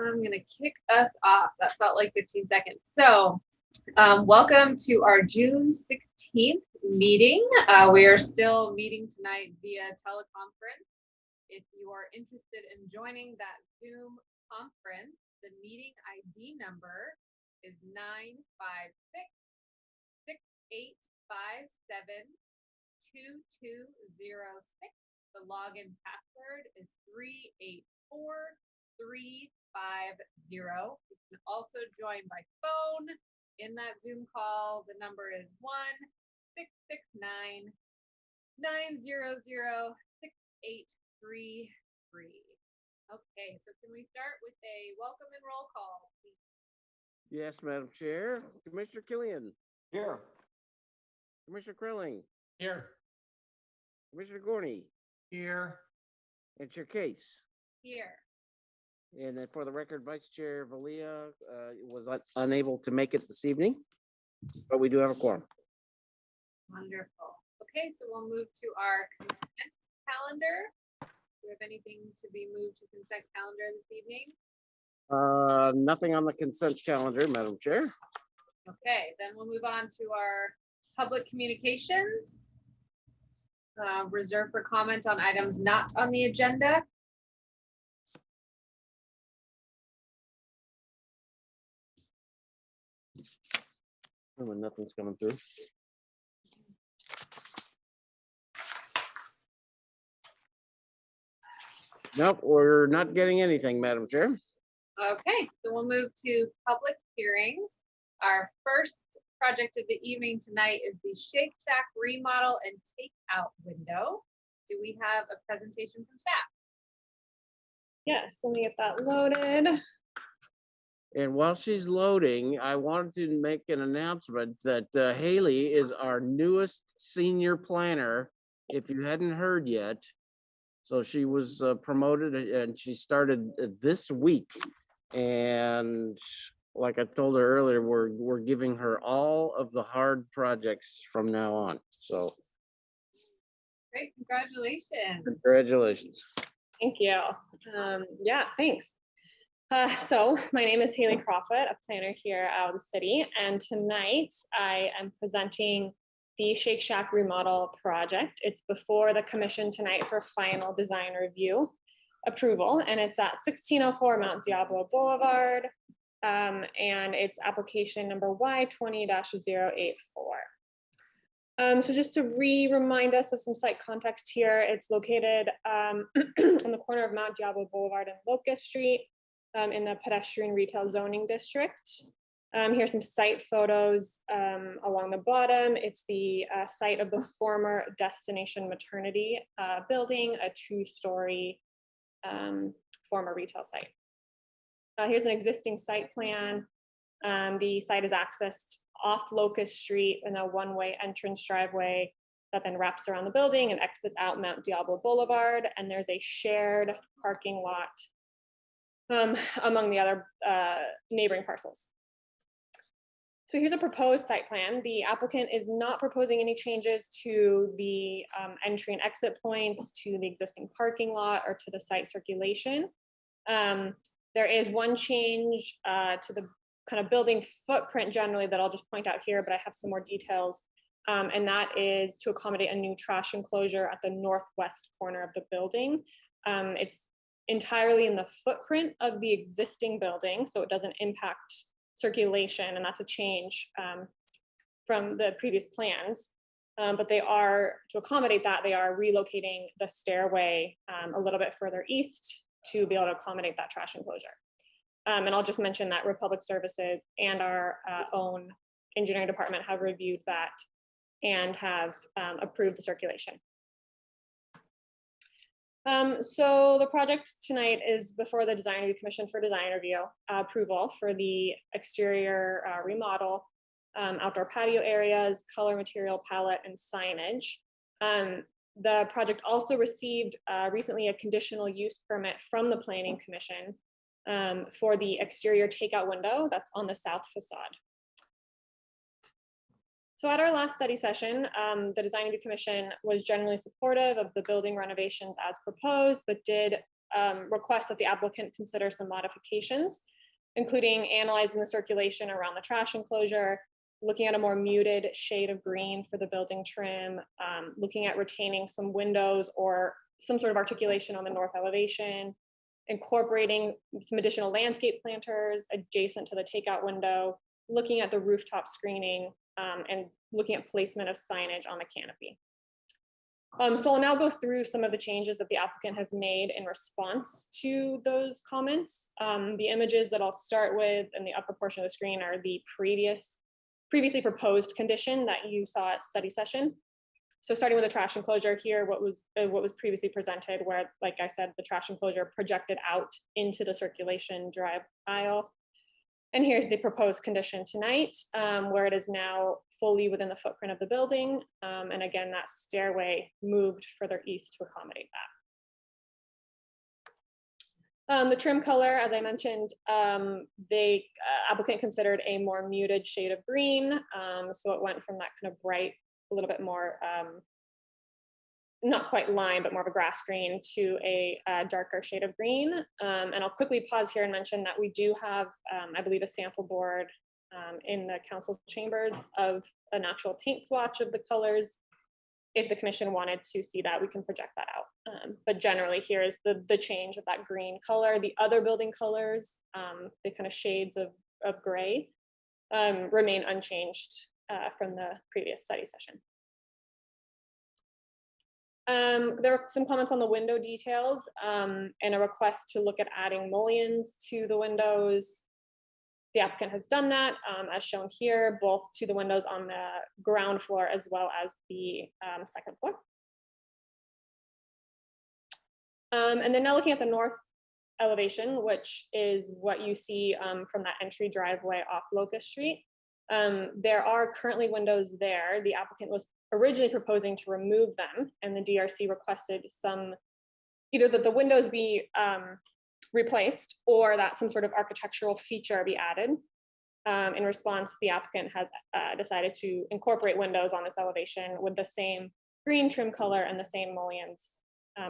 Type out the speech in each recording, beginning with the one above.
I'm going to kick us off. That felt like 15 seconds. So welcome to our June 16th meeting. We are still meeting tonight via teleconference. If you are interested in joining that Zoom conference, the meeting ID number is 956-6857-2206. The login password is 384350. You can also join by phone in that Zoom call. The number is 1-669-900-6833. Okay, so can we start with a welcome and roll call, please? Yes, Madam Chair. Commissioner Killian. Here. Commissioner Krilling. Here. Commissioner Gorney. Here. And Chair Case. Here. And then for the record, Vice Chair Valia was unable to make it this evening, but we do have a quorum. Wonderful. Okay, so we'll move to our consent calendar. Do we have anything to be moved to consent calendar this evening? Nothing on the consent calendar, Madam Chair. Okay, then we'll move on to our public communications. Reserved for comment on items not on the agenda. When nothing's coming through. Nope, we're not getting anything, Madam Chair. Okay, so we'll move to public hearings. Our first project of the evening tonight is the Shake Shack remodel and takeout window. Do we have a presentation from staff? Yes, let me get that loaded. And while she's loading, I wanted to make an announcement that Haley is our newest senior planner, if you hadn't heard yet. So she was promoted and she started this week. And like I told her earlier, we're giving her all of the hard projects from now on. So Great, congratulations. Congratulations. Thank you. Yeah, thanks. So my name is Haley Crawford, a planner here out of the city, and tonight I am presenting the Shake Shack remodel project. It's before the commission tonight for final design review approval, and it's at 1604 Mount Diablo Boulevard, and it's application number Y20-084. So just to remind us of some site context here, it's located on the corner of Mount Diablo Boulevard and Locust Street, in the pedestrian retail zoning district. Here's some site photos along the bottom. It's the site of the former Destination Maternity building, a two-story former retail site. Here's an existing site plan. The site is accessed off Locust Street in a one-way entrance driveway that then wraps around the building and exits out Mount Diablo Boulevard. And there's a shared parking lot among the other neighboring parcels. So here's a proposed site plan. The applicant is not proposing any changes to the entry and exit points, to the existing parking lot, or to the site circulation. There is one change to the kind of building footprint generally that I'll just point out here, but I have some more details. And that is to accommodate a new trash enclosure at the northwest corner of the building. It's entirely in the footprint of the existing building, so it doesn't impact circulation, and that's a change from the previous plans. But they are, to accommodate that, they are relocating the stairway a little bit further east to be able to accommodate that trash enclosure. And I'll just mention that Republic Services and our own engineering department have reviewed that and have approved the circulation. So the project tonight is before the Design Review Commission for design review approval for the exterior remodel, outdoor patio areas, color material palette, and signage. The project also received recently a conditional use permit from the Planning Commission for the exterior takeout window that's on the south facade. So at our last study session, the Design Review Commission was generally supportive of the building renovations as proposed, but did request that the applicant consider some modifications, including analyzing the circulation around the trash enclosure, looking at a more muted shade of green for the building trim, looking at retaining some windows or some sort of articulation on the north elevation, incorporating some additional landscape planters adjacent to the takeout window, looking at the rooftop screening, and looking at placement of signage on the canopy. So I'll now go through some of the changes that the applicant has made in response to those comments. The images that I'll start with in the upper portion of the screen are the previously proposed condition that you saw at study session. So starting with the trash enclosure here, what was previously presented, where, like I said, the trash enclosure projected out into the circulation drive aisle. And here's the proposed condition tonight, where it is now fully within the footprint of the building. And again, that stairway moved further east to accommodate that. The trim color, as I mentioned, the applicant considered a more muted shade of green. So it went from that kind of bright, a little bit more, not quite lime, but more of a grass green to a darker shade of green. And I'll quickly pause here and mention that we do have, I believe, a sample board in the council chambers of an actual paint swatch of the colors. If the commission wanted to see that, we can project that out. But generally, here is the change of that green color. The other building colors, the kind of shades of gray, remain unchanged from the previous study session. There were some comments on the window details and a request to look at adding mullions to the windows. The applicant has done that, as shown here, both to the windows on the ground floor as well as the second floor. And then now looking at the north elevation, which is what you see from that entry driveway off Locust Street. There are currently windows there. The applicant was originally proposing to remove them, and the DRC requested either that the windows be replaced or that some sort of architectural feature be added. In response, the applicant has decided to incorporate windows on this elevation with the same green trim color and the same mullions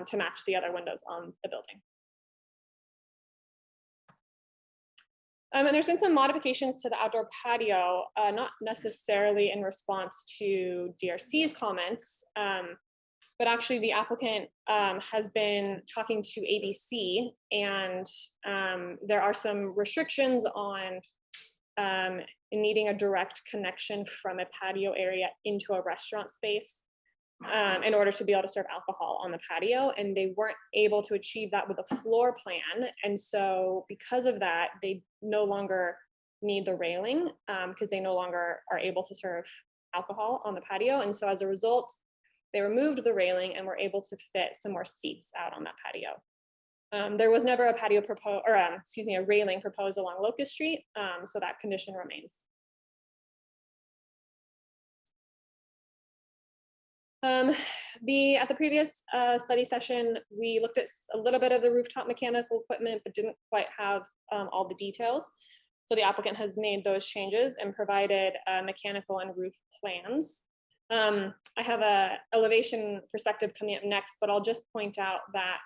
to match the other windows on the building. And there's been some modifications to the outdoor patio, not necessarily in response to DRC's comments, but actually the applicant has been talking to ABC, and there are some restrictions on needing a direct connection from a patio area into a restaurant space in order to be able to serve alcohol on the patio, and they weren't able to achieve that with a floor plan. And so because of that, they no longer need the railing because they no longer are able to serve alcohol on the patio. And so as a result, they removed the railing and were able to fit some more seats out on that patio. There was never a patio proposed, or a railing proposed along Locust Street, so that condition remains. At the previous study session, we looked at a little bit of the rooftop mechanical equipment, but didn't quite have all the details. So the applicant has made those changes and provided mechanical and roof plans. I have a elevation perspective coming up next, but I'll just point out that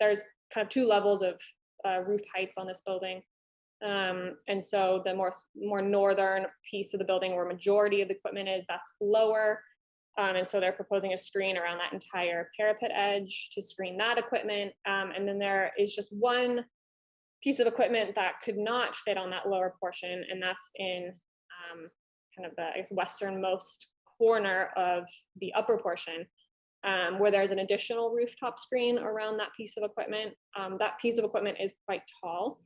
there's kind of two levels of roof heights on this building. And so the more northern piece of the building where majority of the equipment is, that's lower. And so they're proposing a screen around that entire parapet edge to screen that equipment. And then there is just one piece of equipment that could not fit on that lower portion, and that's in kind of the, I guess, westernmost corner of the upper portion, where there's an additional rooftop screen around that piece of equipment. That piece of equipment is quite tall.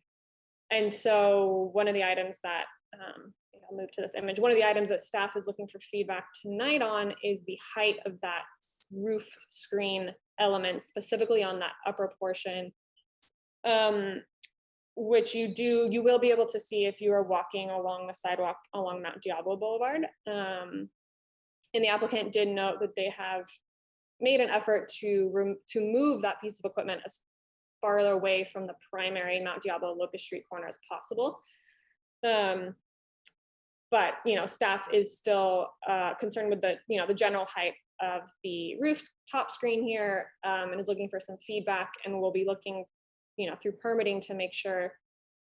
And so one of the items that, I'll move to this image. One of the items that staff is looking for feedback tonight on is the height of that roof screen element, specifically on that upper portion, which you will be able to see if you are walking along the sidewalk along Mount Diablo Boulevard. And the applicant did note that they have made an effort to move that piece of equipment as far away from the primary Mount Diablo Locust Street corner as possible. But staff is still concerned with the general height of the rooftop screen here and is looking for some feedback, and we'll be looking, through permitting to make sure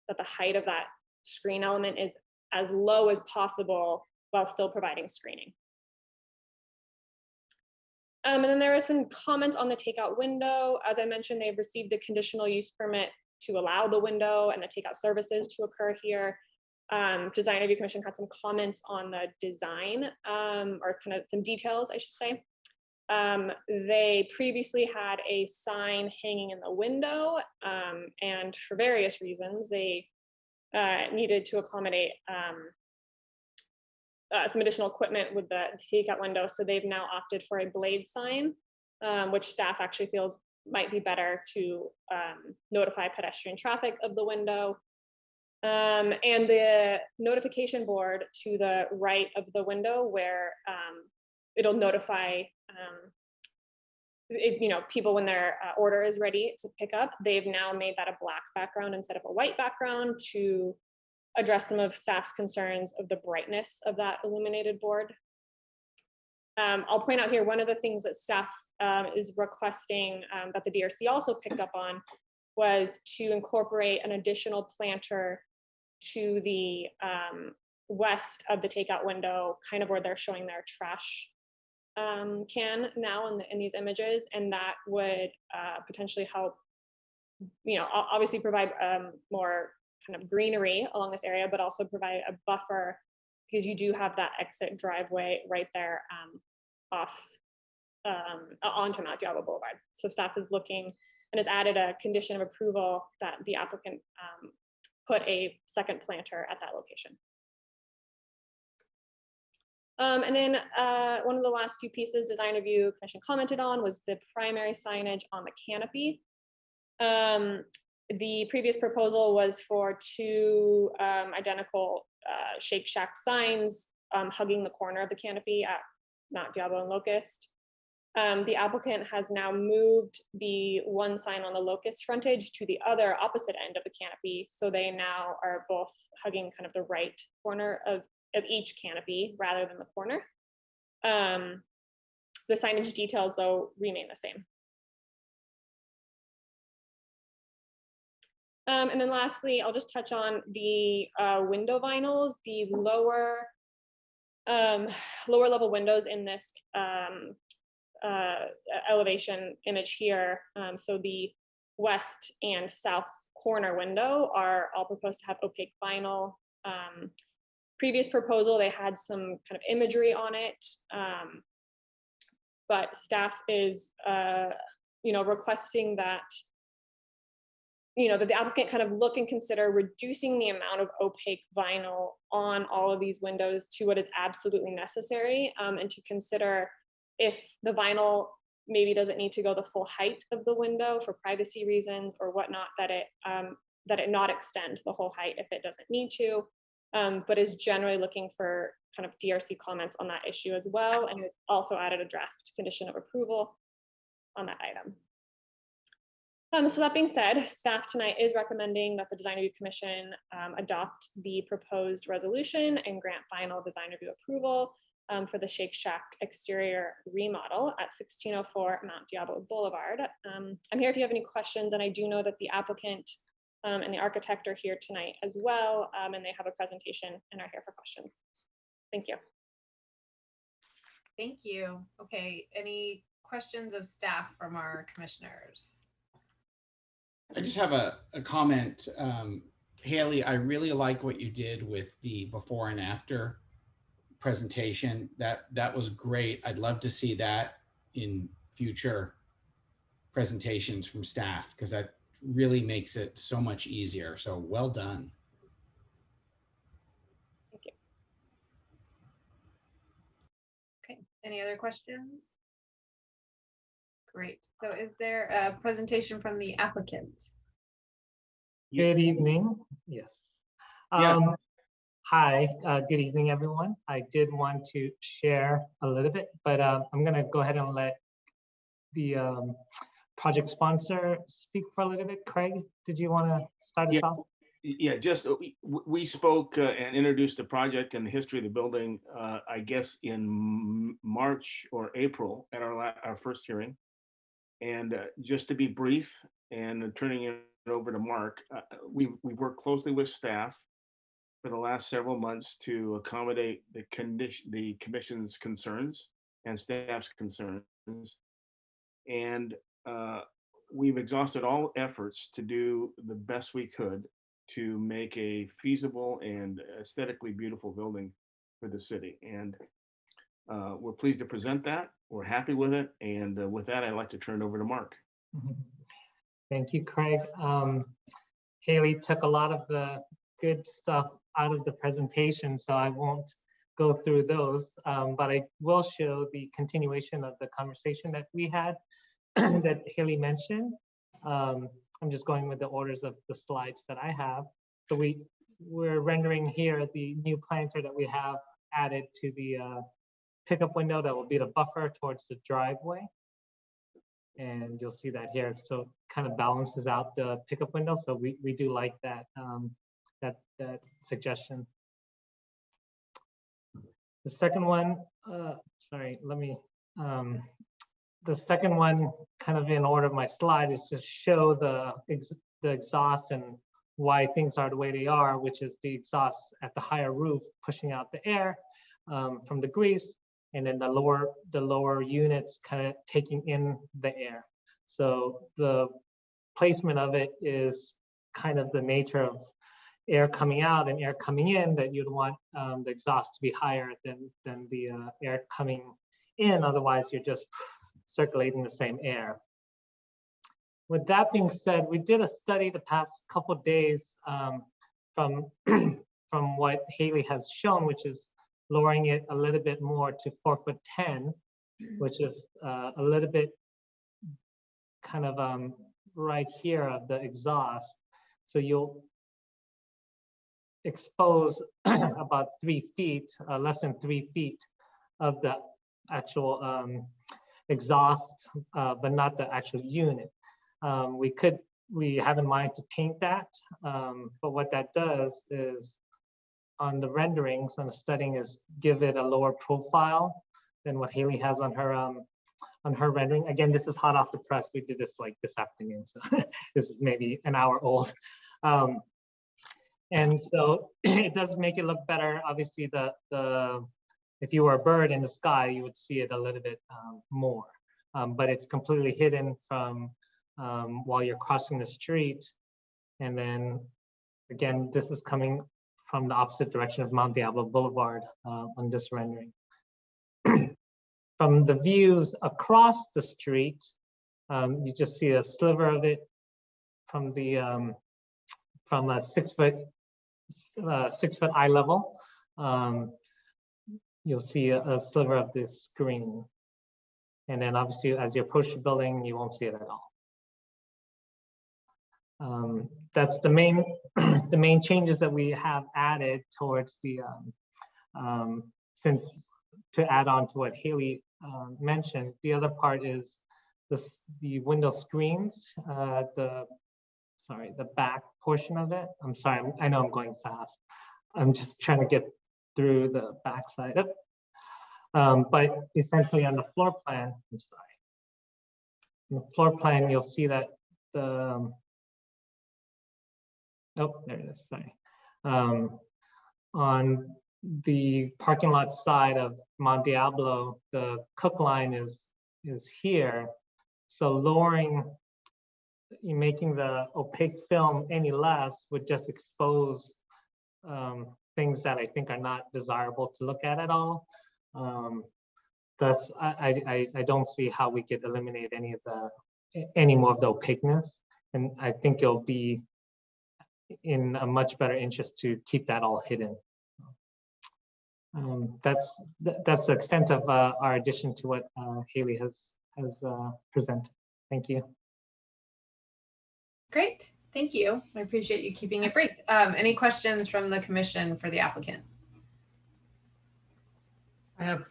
that the height of that screen element is as low as possible while still providing screening. And then there are some comments on the takeout window. As I mentioned, they've received a conditional use permit to allow the window and the takeout services to occur here. Design Review Commission had some comments on the design, or kind of some details, I should say. They previously had a sign hanging in the window, and for various reasons, they needed to accommodate some additional equipment with the takeout window. So they've now opted for a blade sign, which staff actually feels might be better to notify pedestrian traffic of the window. And the notification board to the right of the window, where it'll notify people when their order is ready to pick up. They've now made that a black background instead of a white background to address some of staff's concerns of the brightness of that illuminated board. I'll point out here, one of the things that staff is requesting that the DRC also picked up on was to incorporate an additional planter to the west of the takeout window, kind of where they're showing their trash can now in these images, and that would potentially help, obviously provide more kind of greenery along this area, but also provide a buffer, because you do have that exit driveway right there off onto Mount Diablo Boulevard. So staff is looking and has added a condition of approval that the applicant put a second planter at that location. And then one of the last few pieces Design Review Commission commented on was the primary signage on the canopy. The previous proposal was for two identical Shake Shack signs hugging the corner of the canopy at Mount Diablo and Locust. The applicant has now moved the one sign on the Locust frontage to the other opposite end of the canopy. So they now are both hugging kind of the right corner of each canopy rather than the corner. The signage details, though, remain the same. And then lastly, I'll just touch on the window vinyls, the lower level windows in this elevation image here. So the west and south corner window are all proposed to have opaque vinyl. Previous proposal, they had some kind of imagery on it, but staff is requesting that that the applicant kind of look and consider reducing the amount of opaque vinyl on all of these windows to what is absolutely necessary, and to consider if the vinyl maybe doesn't need to go the full height of the window for privacy reasons or whatnot, that it not extend the whole height if it doesn't need to, but is generally looking for kind of DRC comments on that issue as well, and has also added a draft condition of approval on that item. So that being said, staff tonight is recommending that the Design Review Commission adopt the proposed resolution and grant final design review approval for the Shake Shack exterior remodel at 1604 Mount Diablo Boulevard. I'm here if you have any questions, and I do know that the applicant and the architect are here tonight as well, and they have a presentation and are here for questions. Thank you. Thank you. Okay, any questions of staff from our commissioners? I just have a comment. Haley, I really like what you did with the before and after presentation. That was great. I'd love to see that in future presentations from staff, because that really makes it so much easier. So well done. Thank you. Okay, any other questions? Great. So is there a presentation from the applicant? Good evening. Yes. Yeah. Hi, good evening, everyone. I did want to share a little bit, but I'm going to go ahead and let the project sponsor speak for a little bit. Craig, did you want to start us off? Yeah, just we spoke and introduced the project and the history of the building, I guess in March or April at our first hearing. And just to be brief and turning it over to Mark, we worked closely with staff for the last several months to accommodate the commission's concerns and staff's concerns. And we've exhausted all efforts to do the best we could to make a feasible and aesthetically beautiful building for the city. And we're pleased to present that. We're happy with it. And with that, I'd like to turn it over to Mark. Thank you, Craig. Haley took a lot of the good stuff out of the presentation, so I won't go through those, but I will show the continuation of the conversation that we had that Haley mentioned. I'm just going with the orders of the slides that I have. So we're rendering here the new planter that we have added to the pickup window that will be the buffer towards the driveway. And you'll see that here. So it kind of balances out the pickup window. So we do like that, that suggestion. The second one, sorry, let me, the second one, kind of in order of my slide, is to show the exhaust and why things are the way they are, which is the exhaust at the higher roof pushing out the air from the grease, and then the lower units kind of taking in the air. So the placement of it is kind of the nature of air coming out and air coming in, that you'd want the exhaust to be higher than the air coming in. Otherwise, you're just circulating the same air. With that being said, we did a study the past couple of days from what Haley has shown, which is lowering it a little bit more to 4'10", which is a little bit kind of right here of the exhaust. So you'll expose about 3 feet, less than 3 feet of the actual exhaust, but not the actual unit. We have in mind to paint that, but what that does is on the renderings, on the studying, is give it a lower profile than what Haley has on her rendering. Again, this is hot off the press. We did this like this afternoon, so this is maybe an hour old. And so it does make it look better. Obviously, if you were a bird in the sky, you would see it a little bit more, but it's completely hidden from while you're crossing the street. And then again, this is coming from the opposite direction of Mount Diablo Boulevard on this rendering. From the views across the street, you just see a sliver of it from the from a 6 foot eye level. You'll see a sliver of this screen, and then obviously as you approach the building, you won't see it at all. That's the main changes that we have added towards the since to add on to what Haley mentioned. The other part is the window screens, the back portion of it. I'm sorry, I know I'm going fast. I'm just trying to get through the back side of it. But essentially on the floor plan, I'm sorry. In the floor plan, you'll see that the oh, there it is, sorry. On the parking lot side of Mount Diablo, the cook line is here. So making the opaque film any less would just expose things that I think are not desirable to look at all. Thus, I don't see how we could eliminate any more of the opaqueness, and I think it'll be in a much better interest to keep that all hidden. That's the extent of our addition to what Haley has presented. Thank you. Great, thank you. I appreciate you keeping it brief. Any questions from the commission for the applicant? I have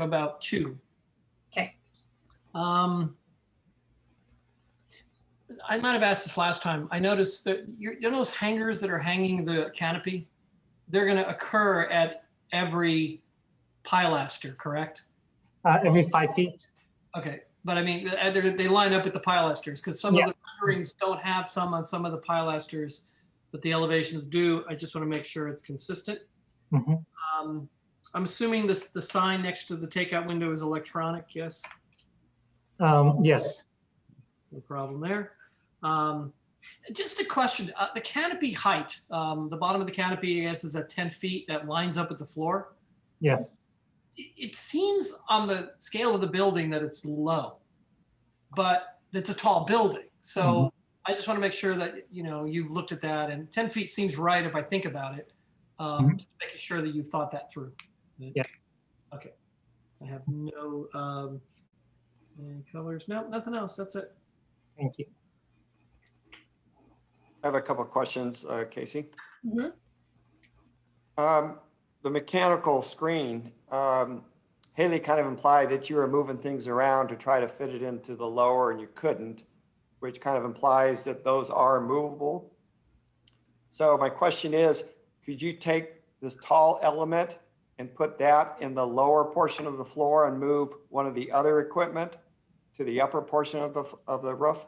about 2. Okay. I might have asked this last time. I noticed that you know those hangers that are hanging the canopy, they're going to occur at every pilaster, correct? Every 5 feet. Okay, but I mean, they line up at the pilasters because some of the renderings don't have some on some of the pilasters, but the elevations do. I just want to make sure it's consistent. Mhm. I'm assuming the sign next to the takeout window is electronic, yes? Yes. No problem there. Just a question, the canopy height, the bottom of the canopy, I guess, is at 10 feet that lines up with the floor. Yes. It seems on the scale of the building that it's low, but it's a tall building. So I just want to make sure that, you know, you've looked at that, and 10 feet seems right if I think about it. Just making sure that you've thought that through. Yeah. Okay. I have no any colors. No, nothing else. That's it. Thank you. I have a couple of questions, Casey. Mhm. The mechanical screen, Haley kind of implied that you were moving things around to try to fit it into the lower and you couldn't, which kind of implies that those are movable. So my question is, could you take this tall element and put that in the lower portion of the floor and move one of the other equipment to the upper portion of the roof?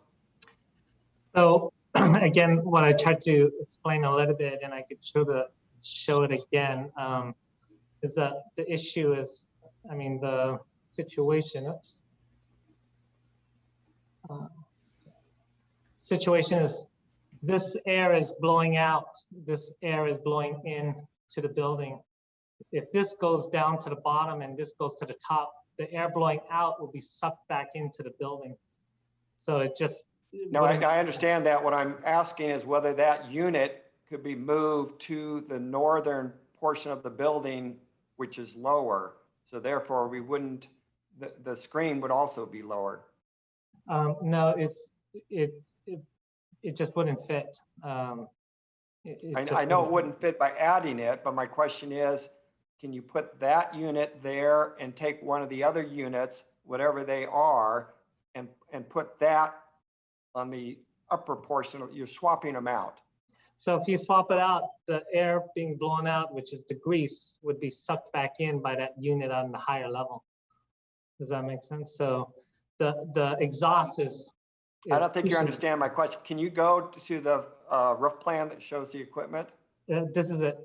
So again, what I tried to explain a little bit, and I could show it again, is that the issue is, I mean, the situation. Situation is this air is blowing out. This air is blowing in to the building. If this goes down to the bottom and this goes to the top, the air blowing out will be sucked back into the building. So it just. No, I understand that. What I'm asking is whether that unit could be moved to the northern portion of the building, which is lower. So therefore we wouldn't, the screen would also be lowered. No, it just wouldn't fit. I know it wouldn't fit by adding it, but my question is, can you put that unit there and take one of the other units, whatever they are, and put that on the upper portion? You're swapping them out. So if you swap it out, the air being blown out, which is the grease, would be sucked back in by that unit on the higher level. Does that make sense? So the exhaust is I don't think you pushing. understand my question. Can you go to the roof plan that shows the equipment? This is it.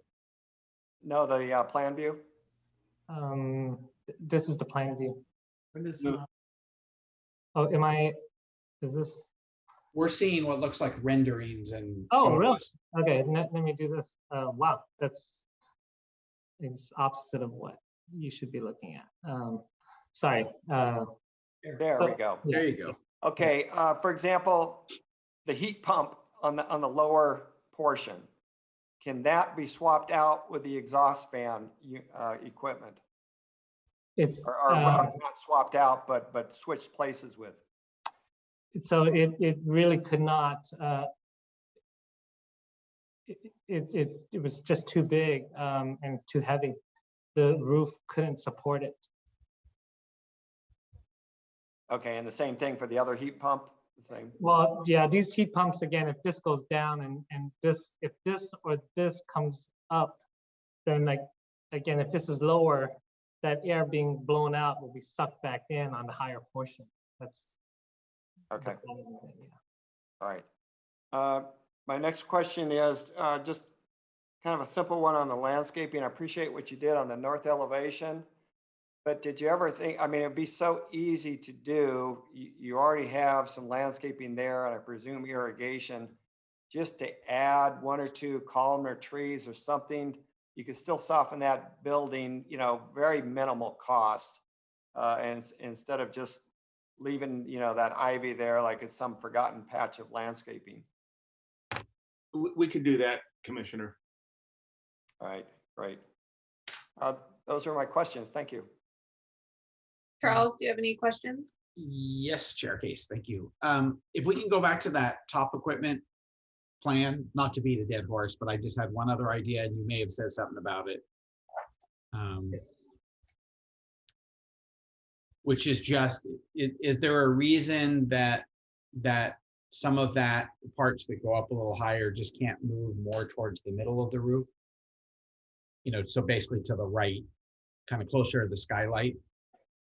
No, the plan view? This is the plan view. When does, Oh, is this? We're seeing what looks like renderings and. Oh, really? Okay, let me do this. Wow, it's opposite of what you should be looking at. Sorry. There So- we go. There you go. Okay, for example, the heat pump on the lower portion, can that be swapped out with the exhaust fan equipment? It's Or not swapped out, but switched places with? so it really could not. It was just too big and too heavy. The roof couldn't support it. Okay, and the same thing for the other heat pump? The same? Well, yeah, these heat pumps, again, if this goes down and this, if this or this comes up, then like, again, if this is lower, that air being blown out will be sucked back in on the higher portion. That's. Okay, Yeah. all right. My next question is just kind of a simple one on the landscaping. I appreciate what you did on the north elevation. But did you ever think, I mean, it'd be so easy to do. You already have some landscaping there, and I presume irrigation, just to add 1 or 2 columnar trees or something. You could still soften that building, you know, very minimal cost. And instead of just leaving, you know, that ivy there like it's some forgotten patch of landscaping. We could do that, Commissioner. All right, great. Those are my questions. Thank you. Charles, do you have any questions? Yes, Chair Case, thank you. If we can go back to that top equipment plan, not to beat a dead horse, but I just had one other idea and you may have said something about it. Which is just, is there a reason that some of that, the parts that go up a little higher just can't move more towards the middle of the roof. You know, so basically to the right, kind of closer to the skylight.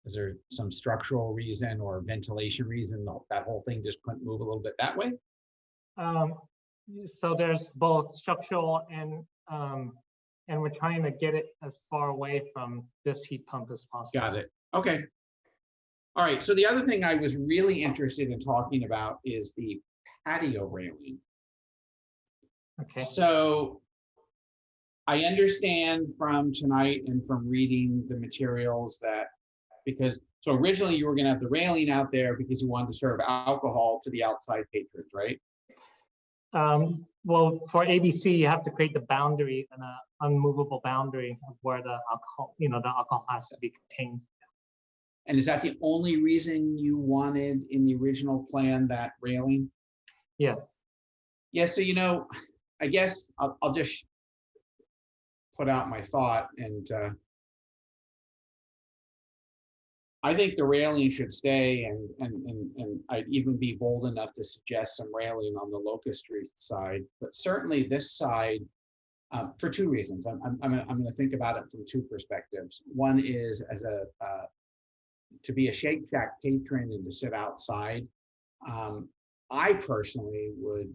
Is there some structural reason or ventilation reason that whole thing just couldn't move a little bit that way? So there's both structural and we're trying to get it as far away from this heat pump as possible. Got it. Okay. All right. So the other thing I was really interested in talking about is the patio railing. Okay. So I understand from tonight and from reading the materials that so originally you were going to have the railing out there because you wanted to serve alcohol to the outside patrons, right? Well, for ABC, you have to create the boundary and an unmovable boundary of where the alcohol, the alcohol has to be contained. And is that the only reason you wanted in the original plan that railing? Yes. Yeah, so I guess I'll just put out my thought, and I think the railing should stay, and I'd even be bold enough to suggest some railing on the Locust Street side, but certainly this side, for two reasons. I'm going to think about it from two perspectives. One is as to be a Shake Shack patron and to sit outside. I personally would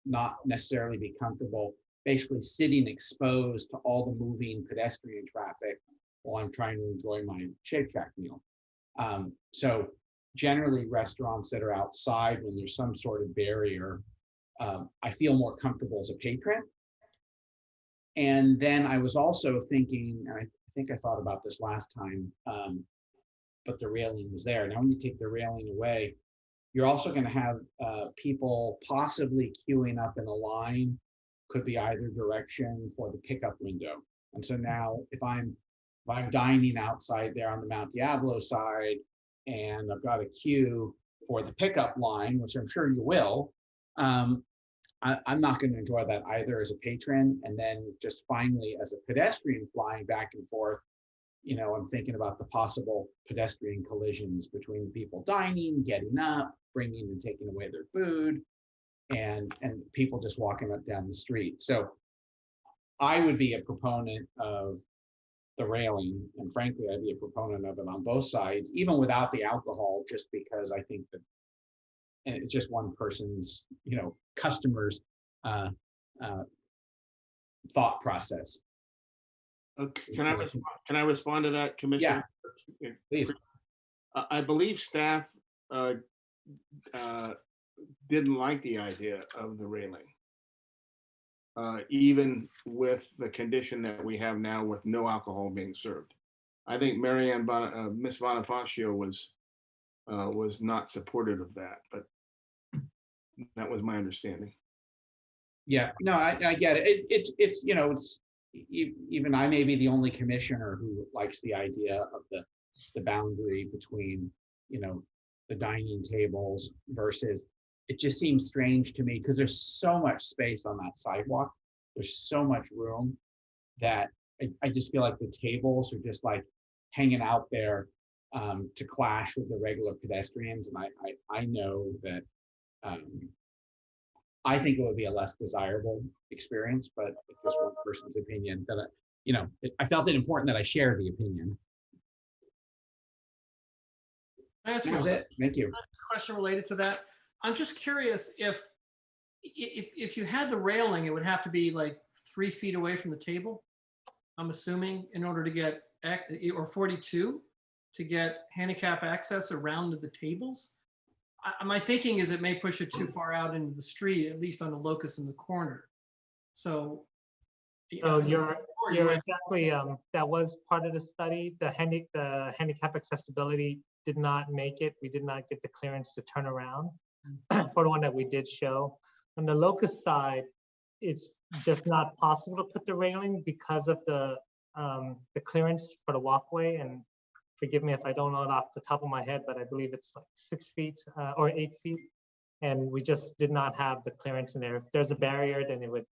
not necessarily be comfortable basically sitting exposed to all the moving pedestrian traffic while I'm trying to enjoy my Shake Shack meal. So generally restaurants that are outside when there's some sort of barrier, I feel more comfortable as a patron. And then I was also thinking, and I think I thought about this last time, but the railing was there. Now when you take the railing away, you're also going to have people possibly queuing up in a line, could be either direction for the pickup window. And so now if I'm dining outside there on the Mount Diablo side and I've got a queue for the pickup line, which I'm sure you will, I'm not going to enjoy that either as a patron. And then just finally as a pedestrian flying back and forth, I'm thinking about the possible pedestrian collisions between the people dining, getting up, bringing and taking away their food, and people just walking up down the street. So I would be a proponent of the railing, and frankly, I'd be a proponent of it on both sides, even without the alcohol, just because I think that it's just one person's, customer's thought process. Okay, can I respond to that, Commissioner? Yeah, please. I believe staff didn't like the idea of the railing, even with the condition that we have now with no alcohol being served. I think Miss Bonifacio was not supportive of that, but that was my understanding. Yeah, no, I get it. It's even I may be the only commissioner who likes the idea of the boundary between, the dining tables versus, it just seems strange to me because there's so much space on that sidewalk. There's so much room that I just feel like the tables are just like hanging out there to clash with the regular pedestrians. And I know that I think it would be a less desirable experience, but it's just one person's opinion. That I felt it important that I share the opinion. That's it. Thank you. A question related to that. I'm just curious if you had the railing, it would have to be like 3 feet away from the table. I'm assuming in order to get, or 42 to get handicap access around the tables. My thinking is it may push it too far out into the street, at least on the locus in the corner. So you're exactly, that was part of the study. The handicap accessibility did not make it. We did not get the clearance to turn around for the one that we did show. On the locus side, it's just not possible to put the railing because of the clearance for the walkway. And forgive me if I don't know it off the top of my head, but I believe it's like 6 feet or 8 feet. And we just did not have the clearance in there. If there's a barrier, then it would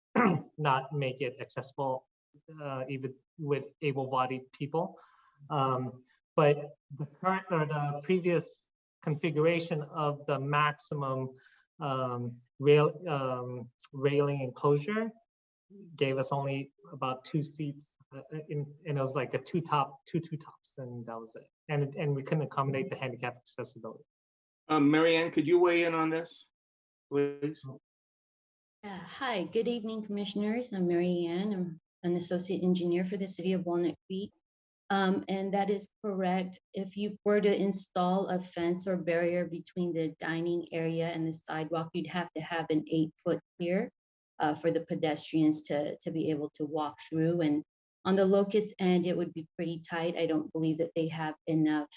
not make it accessible even with able-bodied people. But the current or the previous configuration of the maximum railing enclosure gave us only about 2 seats, and it was like a two tops, and that was it. And we couldn't accommodate the handicap accessibility. Marianne, could you weigh in on this, please? Hi, good evening, commissioners. I'm Mary Ann. I'm an associate engineer for the city of Walnut Creek. And that is correct. If you were to install a fence or barrier between the dining area and the sidewalk, you'd have to have an 8-foot clear for the pedestrians to be able to walk through. And on the locust end, it would be pretty tight. I don't believe that they have enough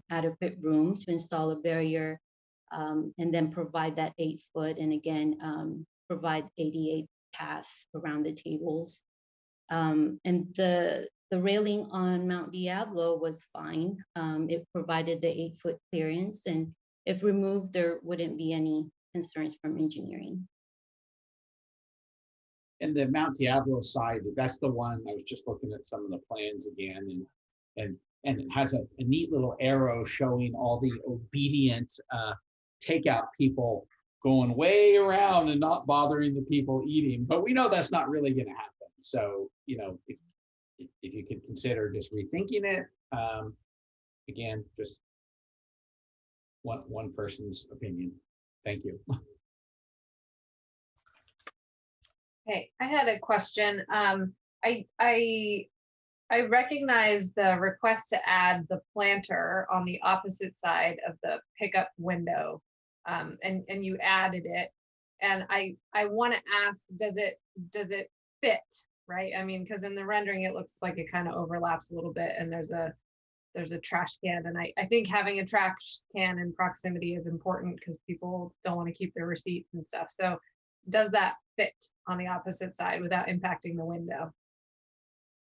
adequate room to install a barrier and then provide that 8-foot, and again, provide ADA path around the tables. And the railing on Mount Diablo was fine. It provided the 8-foot clearance, and if removed, there wouldn't be any concerns from engineering. And the Mount Diablo side, that's the one, I was just looking at some of the plans again, and it has a neat little arrow showing all the obedient takeout people going way around and not bothering the people eating. But we know that's not really going to happen. So, you know, if you could consider just rethinking it, again, just one person's opinion. Thank you. Hey, I had a question. I recognize the request to add the planter on the opposite side of the pickup window, and you added it. And I want to ask, does it fit, right? I mean, because in the rendering it looks like it kind of overlaps a little bit, and there's a trash can, and I think having a trash can in proximity is important because people don't want to keep their receipts and stuff. So does that fit on the opposite side without impacting the window?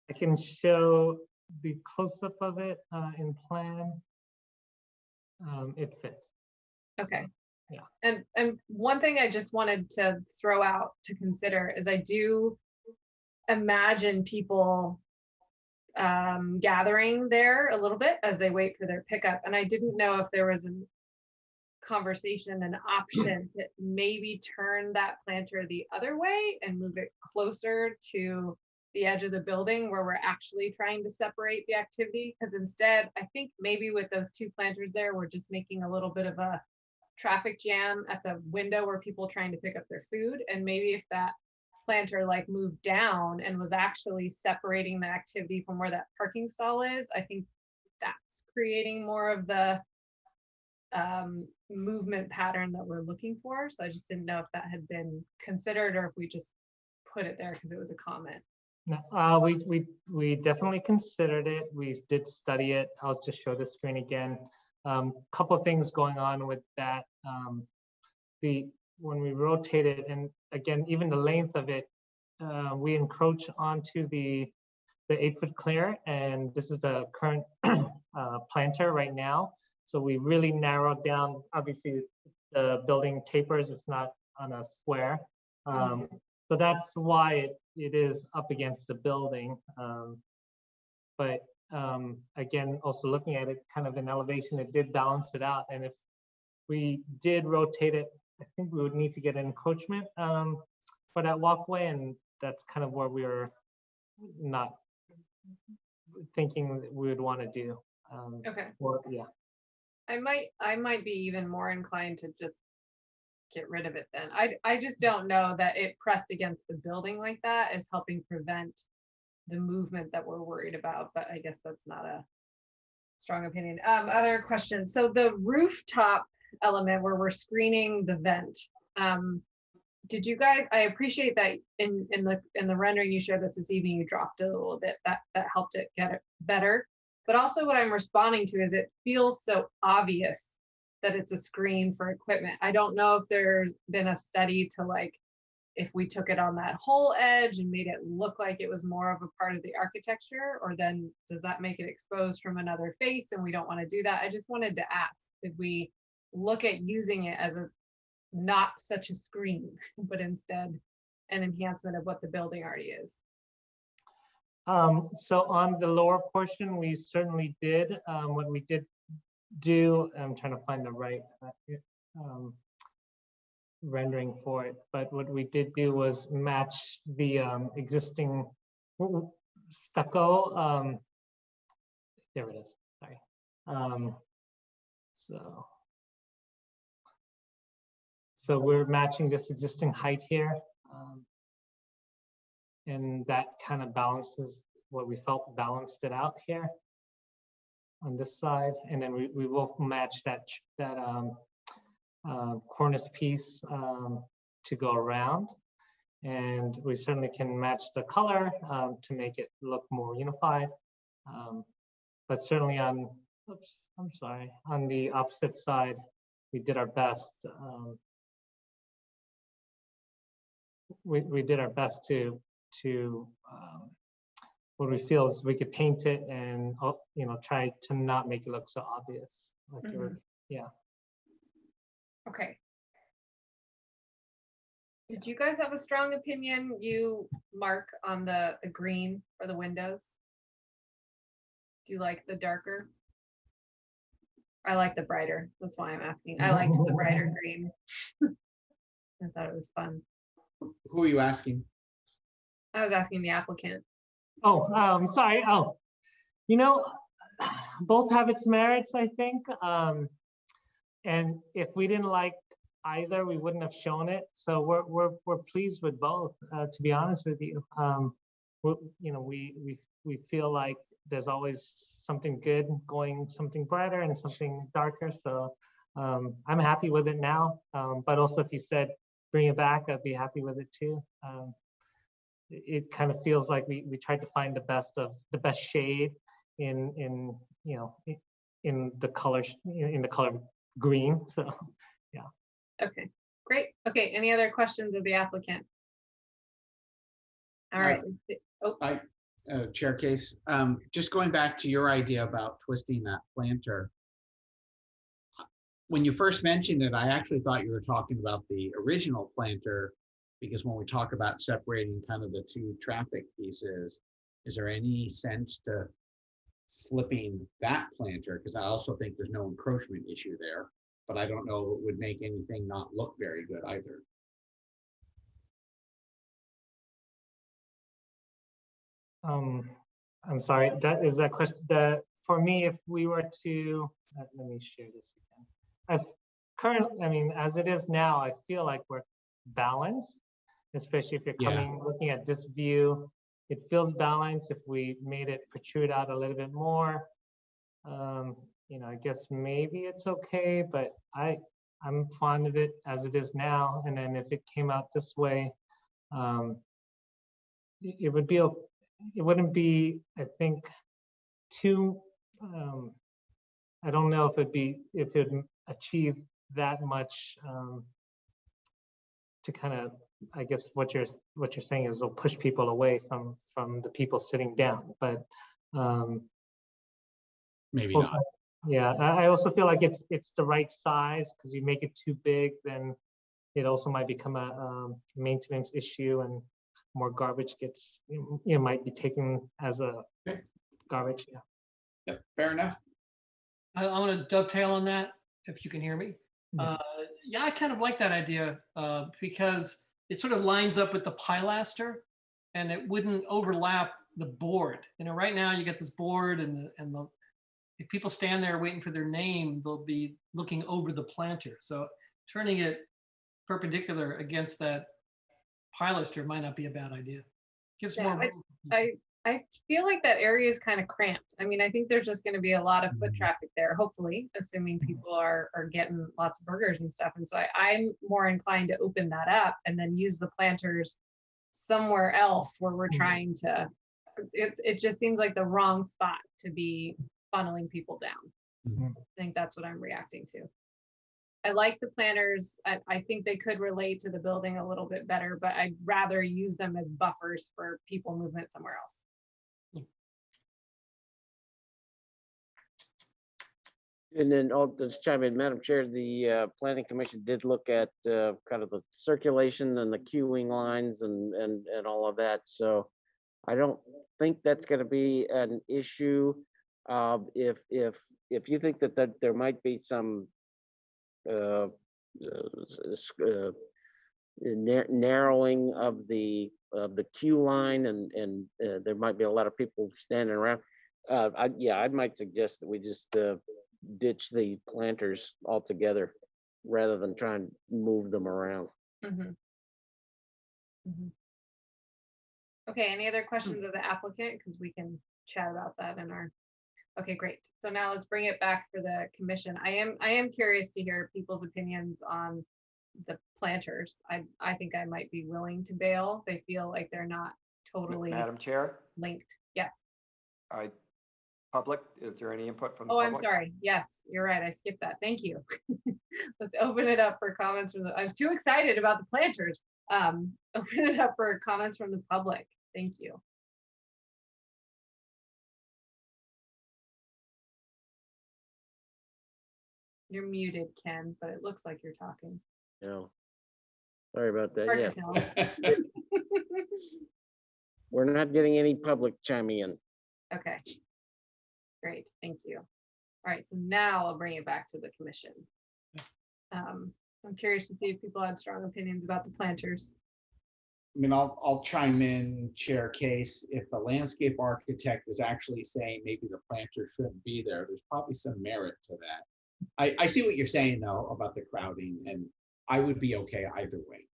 I can show the close-up of it in plan. It fits. Okay. Yeah. And one thing I just wanted to throw out to consider is I do imagine people gathering there a little bit as they wait for their pickup. And I didn't know if there was a conversation, an option to maybe turn that planter the other way and move it closer to the edge of the building where we're actually trying to separate the activity. Because instead, I think maybe with those 2 planters there, we're just making a little bit of a traffic jam at the window where people are trying to pick up their food. And maybe if that planter like moved down and was actually separating the activity from where that parking stall is, I think that's creating more of the movement pattern that we're looking for. So I just didn't know if that had been considered or if we just put it there because it was a comment. No, we definitely considered it. We did study it. I'll just show the screen again. Couple things going on with that. When we rotate it, and again, even the length of it, we encroach onto the 8-foot clear, and this is the current planter right now. So we really narrowed down. Obviously, the building tapers. It's not on a square. So that's why it is up against the building. But again, also looking at it kind of in elevation, it did balance it out. And if we did rotate it, I think we would need to get an encroachment for that walkway. And that's kind of where we were not thinking that we would want to do. Okay. Yeah. I might be even more inclined to just get rid of it then. I just don't know that it pressed against the building like that is helping prevent the movement that we're worried about, but I guess that's not a strong opinion. Other questions. So the rooftop element where we're screening the vent, did you guys, I appreciate that in the rendering you showed us this evening, you dropped it a little bit, that helped it get it better. But also what I'm responding to is it feels so obvious that it's a screen for equipment. I don't know if there's been a study to like, if we took it on that whole edge and made it look like it was more of a part of the architecture, or then does that make it exposed from another face and we don't want to do that? I just wanted to ask, did we look at using it as a not such a screen, but instead an enhancement of what the building already is? So on the lower portion, we certainly did. What we did do, I'm trying to find the right, rendering for it, but what we did do was match the existing stucco. There it is. Sorry. So we're matching this existing height here, and that kind of balances what we felt balanced it out here on this side, and then we will match that cornice piece to go around, and we certainly can match the color to make it look more unified. But certainly on, oops, I'm sorry, on the opposite side, we did our best. We did our best to what we feel is we could paint it and try to not make it look so obvious. Like yeah. Okay. Did you guys have a strong opinion, you, Mark, on the green for the windows? Do you like the darker? I like the brighter. That's why I'm asking. I liked the brighter green. I thought it was fun. Who are you asking? I was asking the applicant. Oh, sorry. Oh, both have its merits, I think. And if we didn't like either, we wouldn't have shown it. So we're pleased with both. To be honest with you, we feel like there's always something good going, something brighter and something darker. So I'm happy with it now. But also, if you said bring it back, I'd be happy with it too. It kind of feels like we tried to find the best shade in the color green. So yeah. Okay, great. Okay, any other questions of the applicant? All right. Chair Case, just going back to your idea about twisting that planter. When you first mentioned it, I actually thought you were talking about the original planter, because when we talk about separating kind of the two traffic pieces, is there any sense to flipping that planter? Because I also think there's no encroachment issue there, but I don't know if it would make anything not look very good either. I'm sorry, is that question, for me, if we were to, let me share this again. As it is now, I feel like we're balanced, especially if you're looking at this view. It feels balanced. If we made it protrude out a little bit more, I guess maybe it's okay, but I'm fond of it as it is now. And then if it came out this way, it would be, it wouldn't be, I think, too, I don't know if it would achieve that much to kind of, I guess what you're saying is it'll push people away from the people sitting down, but maybe also, not. Yeah, I also feel like it's the right size, because you make it too big, then it also might become a maintenance issue, and more garbage gets, might be taken as a garbage. Yeah. Yep, fair enough. I want to dovetail on that, if you can hear me. Yes. Yeah, I kind of like that idea because it sort of lines up with the pilaster, and it wouldn't overlap the board. Right now you get this board, and if people stand there waiting for their name, they'll be looking over the planter. So turning it perpendicular against that pilaster might not be a bad idea. Gives more room. I feel like that area is kind of cramped. I think there's just going to be a lot of foot traffic there, hopefully, assuming people are getting lots of burgers and stuff. And so I'm more inclined to open that up and then use the planters somewhere else where we're trying to, it just seems like the wrong spot to be funneling people down. I think that's what I'm reacting to. I like the planters. I think they could relate to the building a little bit better, but I'd rather use them as buffers for people movement somewhere else. And then I'll just chime in, Madam Chair, the Planning Commission did look at kind of the circulation and the queuing lines and all of that. So I don't think that's going to be an issue. If you think that there might be some narrowing of the queue line, and there might be a lot of people standing around. I might suggest that we just ditch the planters altogether rather than try and move them around. Mhm. Mhm. Okay, any other questions of the applicant? Because we can chat about that in our, okay, great. So now let's bring it back for the commission. I am curious to hear people's opinions on the planters. I think I might be willing to bail. They feel like they're not totally Madam Chair, linked. Yes. public, is there any input from the Oh, public? I'm sorry. Yes, you're right. I skipped that. Thank you. Let's open it up for comments from I was too excited about the planters. Open it up for comments from the public. Thank you. You're muted, Ken, but it looks like you're talking. No. Sorry about that. Hard Yeah, to tell. we're not getting any public chiming in. Okay. Great, thank you. All right, so now I'll bring it back to the commission. I'm curious to see if people had strong opinions about the planters. I mean, I'll chime in, Chair Case. If the landscape architect is actually saying maybe the planter shouldn't be there, there's probably some merit to that. I see what you're saying though about the crowding, and I would be okay either way.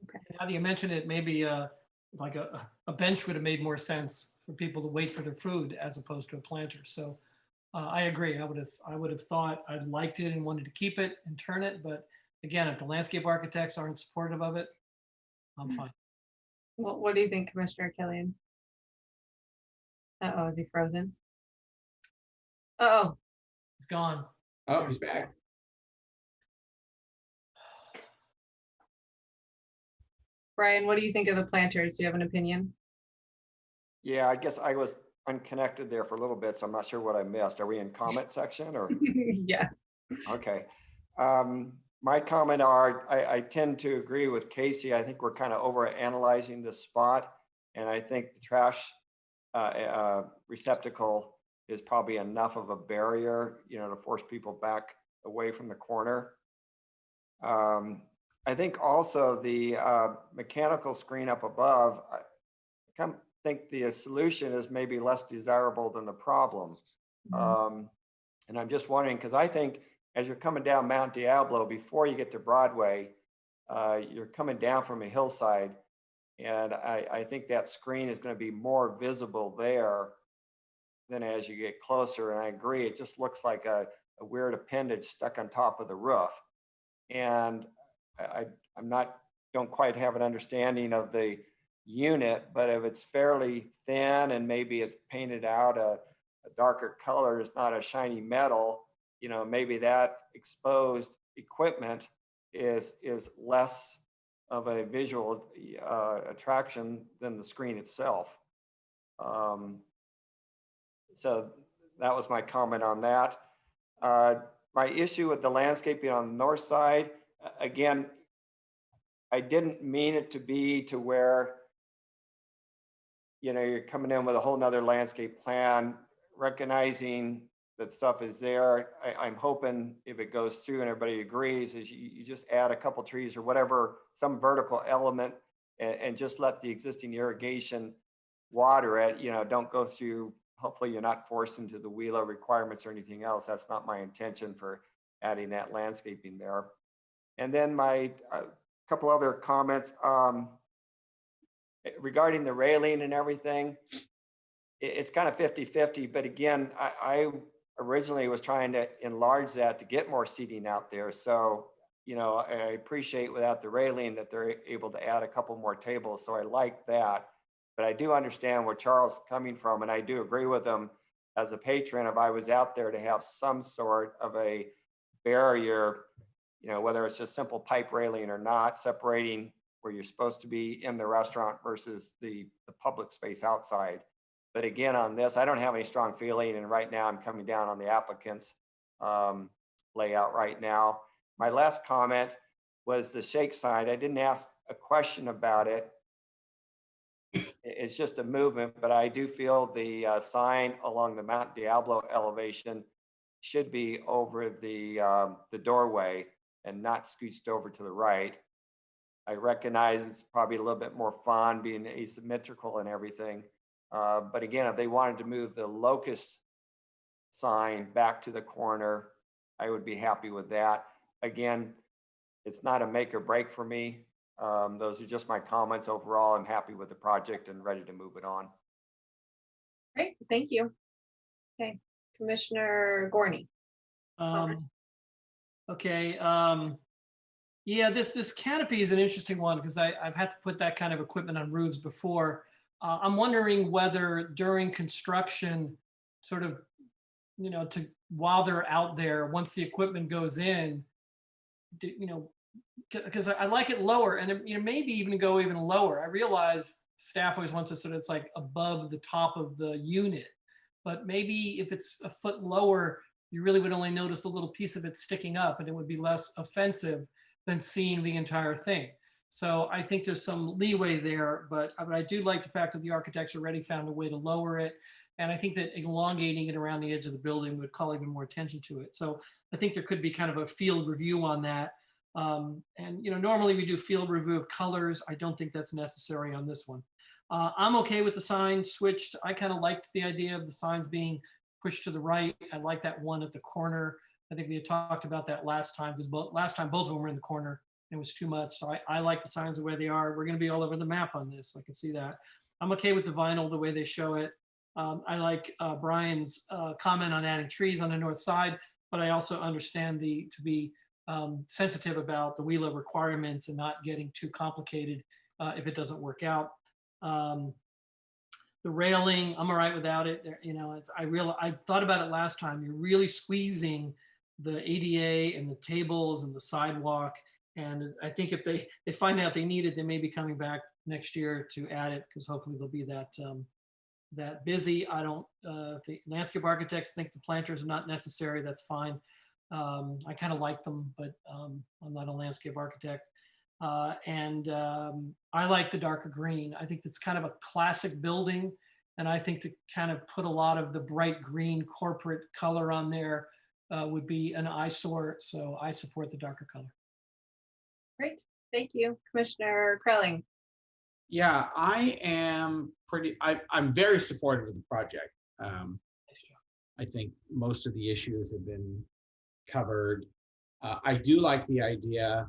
Okay. Now that you mention it, maybe like a bench would have made more sense for people to wait for their food as opposed to a planter. So I agree. I would have thought I'd liked it and wanted to keep it and turn it. But again, if the landscape architects aren't supportive of it, I'm fine. What do you think, Commissioner Killian? Uh-oh, is he frozen? Uh-oh. It's gone. Oh, he's back. Brian, what do you think of the planters? Do you have an opinion? Yeah, I guess I was unconnected there for a little bit, so I'm not sure what I missed. Are we in comment section or? Yes. Okay. My comment are, I tend to agree with Casey. I think we're kind of over analyzing this spot. And I think the trash receptacle is probably enough of a barrier, to force people back away from the corner. I think also the mechanical screen up above, I think the solution is maybe less desirable than the problem. And I'm just wondering, because I think as you're coming down Mount Diablo, before you get to Broadway, you're coming down from a hillside. And I think that screen is going to be more visible there than as you get closer. And I agree, it just looks like a weird appendage stuck on top of the roof. And don't quite have an understanding of the unit, but if it's fairly thin and maybe it's painted out a darker color, it's not a shiny metal, maybe that exposed equipment is less of a visual attraction than the screen itself. So that was my comment on that. My issue with the landscaping on the north side, again, I didn't mean it to be to where, you're coming in with a whole nother landscape plan, recognizing that stuff is there. I'm hoping if it goes through and everybody agrees, is you just add a couple trees or whatever, some vertical element, and just let the existing irrigation water it, don't go through, hopefully you're not forced into the WELO requirements or anything else. That's not my intention for adding that landscaping there. And then my couple other comments regarding the railing and everything. It's kind of 50-50, but again, I originally was trying to enlarge that to get more seating out there. So, I appreciate without the railing that they're able to add a couple more tables. So I like that, but I do understand where Charles is coming from. And I do agree with him as a patron. If I was out there to have some sort of a barrier, whether it's just simple pipe railing or not, separating where you're supposed to be in the restaurant versus the public space outside. But again, on this, I don't have any strong feeling. And right now I'm coming down on the applicant's layout right now. My last comment was the shake sign. I didn't ask a question about it. It's just a movement, but I do feel the sign along the Mount Diablo elevation should be over the doorway and not scooched over to the right. I recognize it's probably a little bit more fun being asymmetrical and everything. But again, if they wanted to move the locust sign back to the corner, I would be happy with that. Again, it's not a make or break for me. Those are just my comments. Overall, I'm happy with the project and ready to move it on. Great, thank you. Okay, Commissioner Gorney. Okay. Yeah, this canopy is an interesting one because I've had to put that kind of equipment on roofs before. I'm wondering whether during construction, sort of, you know, while they're out there, once the equipment goes in, you know, because I like it lower, and you know, maybe even go even lower. I realize staff always wants to sort of, it's like above the top of the unit, but maybe if it's a foot lower, you really would only notice the little piece of it sticking up, and it would be less offensive than seeing the entire thing. So I think there's some leeway there, but I do like the fact that the architects already found a way to lower it. And I think that elongating it around the edge of the building would call even more attention to it. So I think there could be kind of a field review on that. And you know, normally we do field review of colors. I don't think that's necessary on this one. I'm okay with the sign switched. I kind of liked the idea of the signs being pushed to the right. I like that one at the corner. I think we had talked about that last time, because last time both of them were in the corner. It was too much. So I like the signs the way they are. We're going to be all over the map on this. I can see that. I'm okay with the vinyl the way they show it. I like Brian's comment on adding trees on the north side, but I also understand to be sensitive about the WELA requirements and not getting too complicated if it doesn't work out. The railing, I'm all right without it. You know, I thought about it last time. You're really squeezing the ADA and the tables and the sidewalk. And I think if they find out they need it, they may be coming back next year to add it, because hopefully they'll be that busy. I don't, if the landscape architects think the planters are not necessary, that's fine. I kind of like them, but I'm not a landscape architect. I like the darker green. I think it's kind of a classic building. And I think to kind of put a lot of the bright green corporate color on there would be an eyesore. So I support the darker color. Great, thank you. Commissioner Krelling. Yeah, I'm very supportive of the project. I think most of the issues have been covered. I do like the idea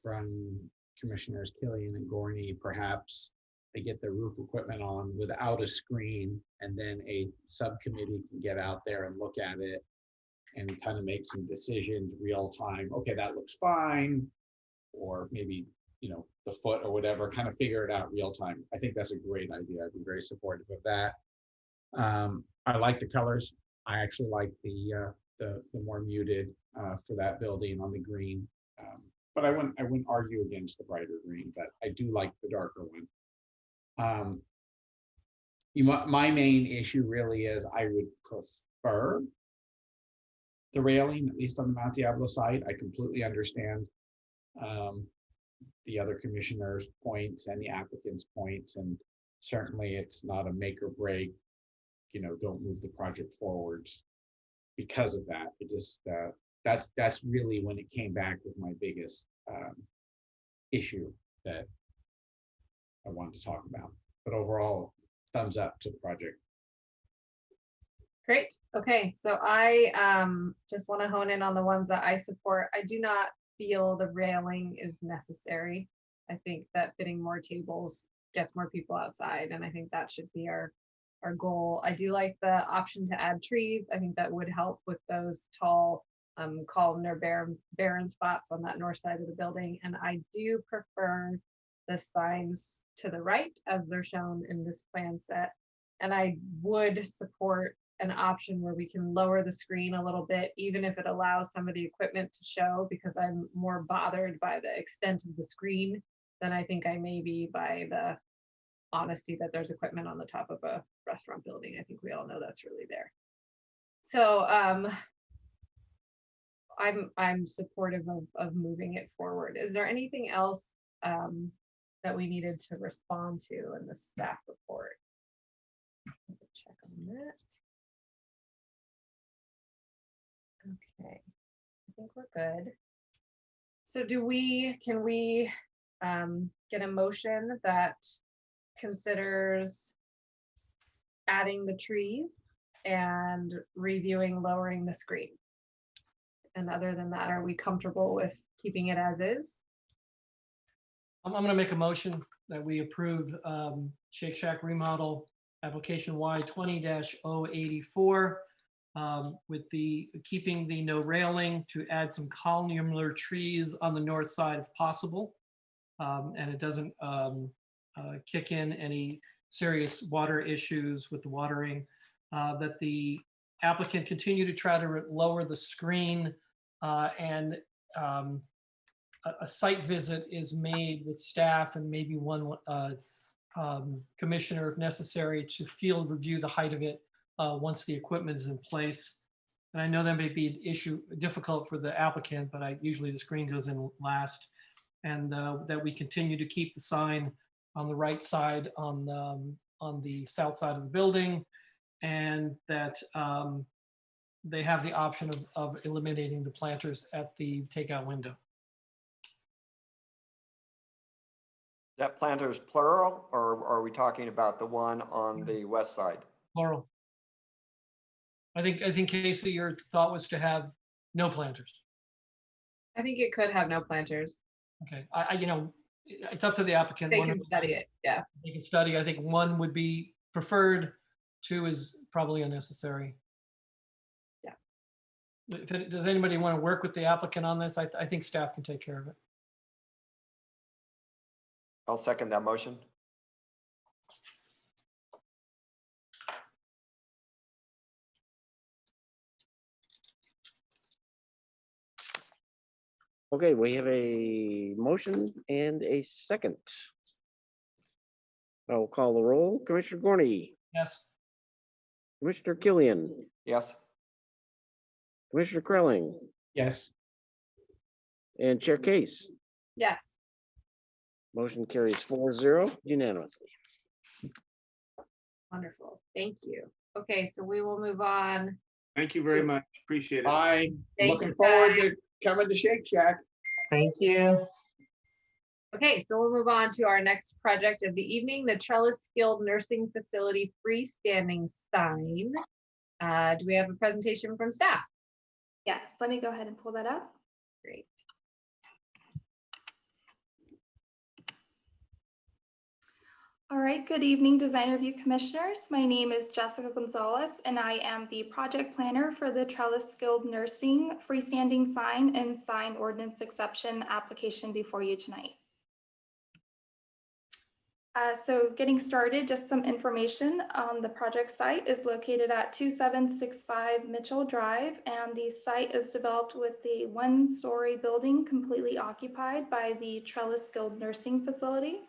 from Commissioners Killian and Gorney, perhaps they get their roof equipment on without a screen, and then a subcommittee can get out there and look at it and kind of make some decisions real time. Okay, that looks fine. Or maybe, you know, the foot or whatever, kind of figure it out real time. I think that's a great idea. I'd be very supportive of that. I like the colors. I actually like the more muted for that building on the green. But I wouldn't argue against the brighter green, but I do like the darker one. My main issue really is I would prefer the railing, at least on the Mount Diablo side. I completely understand the other commissioners' points and the applicant's points, and certainly it's not a make or break, you know, don't move the project forwards because of that. It just that's really when it came back with my biggest issue that I wanted to talk about. But overall, thumbs up to the project. Great. Okay, so I just want to hone in on the ones that I support. I do not feel the railing is necessary. I think that fitting more tables gets more people outside, and I think that should be our goal. I do like the option to add trees. I think that would help with those tall columnar barren spots on that north side of the building. And I do prefer the signs to the right as they're shown in this plan set. And I would support an option where we can lower the screen a little bit, even if it allows some of the equipment to show, because I'm more bothered by the extent of the screen than I think I may be by the honesty that there's equipment on the top of a restaurant building. I think we all know that's really there. So I'm supportive of moving it forward. Is there anything else that we needed to respond to in the staff report? Check on that. Okay, I think we're good. So can we get a motion that considers adding the trees and reviewing lowering the screen? And other than that, are we comfortable with keeping it as is? I'm gonna make a motion that we approve Shake Shack remodel application Y 20-084 with keeping the no railing to add some columnar trees on the north side if possible. And it doesn't kick in any serious water issues with the watering. That the applicant continue to try to lower the screen and a site visit is made with staff and maybe one commissioner if necessary to field review the height of it once the equipment is in place. And I know that may be an issue difficult for the applicant, but usually the screen goes in last. And that we continue to keep the sign on the right side on the south side of the building, and that they have the option of eliminating the planters at the takeout window. That planters plural, or are we talking about the one on the west side? Plural. I think Casey, your thought was to have no planters. I think it could have no planters. Okay, it's up to the applicant. They can study it, yeah. They can study. I think one would be preferred. Two is probably unnecessary. Yeah. Does anybody want to work with the applicant on this? I think staff can take care of it. I'll second that motion. Okay, we have a motion and a second. I'll call the roll. Commissioner Gorney, Yes. Commissioner Killian, Yes. Commissioner Krelling, Yes. and Chair Case. Yes. Motion carries 4-0 unanimously. Wonderful. Thank you. Okay, so we will move on. Thank you very much. Appreciate it. Bye. Thank Looking you, forward Ty. to coming to Shake Shack. Thank you. Okay, so we'll move on to our next project of the evening, the Trellis Skilled Nursing Facility freestanding sign. Do we have a presentation from staff? Yes, let me go ahead and pull that up. Great. All right, good evening, Design Review Commissioners. My name is Jessica Gonzalez, and I am the project planner for the Trellis Skilled Nursing freestanding sign and sign ordinance exception application before you tonight. So getting started, just some information on the project site is located at 2765 Mitchell Drive, and the site is developed with the one-story building completely occupied by the Trellis Skilled Nursing Facility.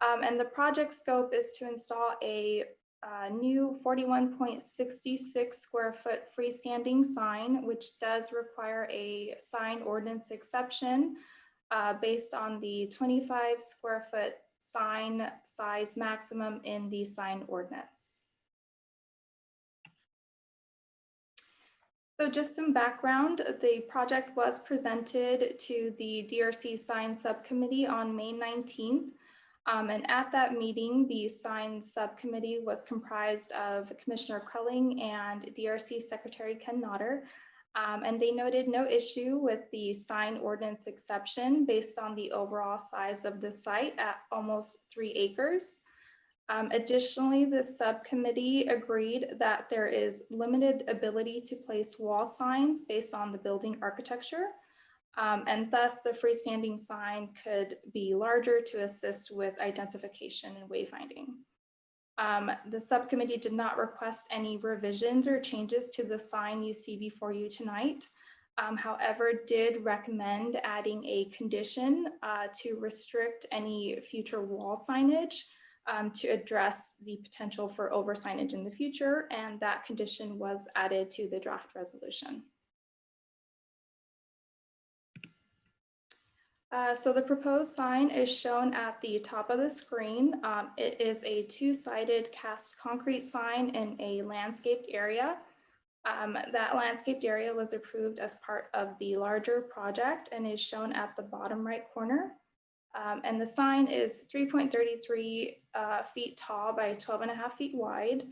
And the project scope is to install a new 41.66 square foot freestanding sign, which does require a sign ordinance exception based on the 25 square foot sign size maximum in the sign ordinance. So just some background, the project was presented to the DRC Sign Subcommittee on May 19th. And at that meeting, the Sign Subcommittee was comprised of Commissioner Krelling and DRC Secretary Ken Notter. And they noted no issue with the sign ordinance exception based on the overall size of the site at almost 3 acres. Additionally, the subcommittee agreed that there is limited ability to place wall signs based on the building architecture. And thus the freestanding sign could be larger to assist with identification and wayfinding. The subcommittee did not request any revisions or changes to the sign you see before you tonight. However, did recommend adding a condition to restrict any future wall signage to address the potential for over signage in the future, and that condition was added to the draft resolution. So the proposed sign is shown at the top of the screen. It is a two-sided cast concrete sign in a landscaped area. That landscaped area was approved as part of the larger project and is shown at the bottom right corner. And the sign is 3.33 feet tall by 12.5 feet wide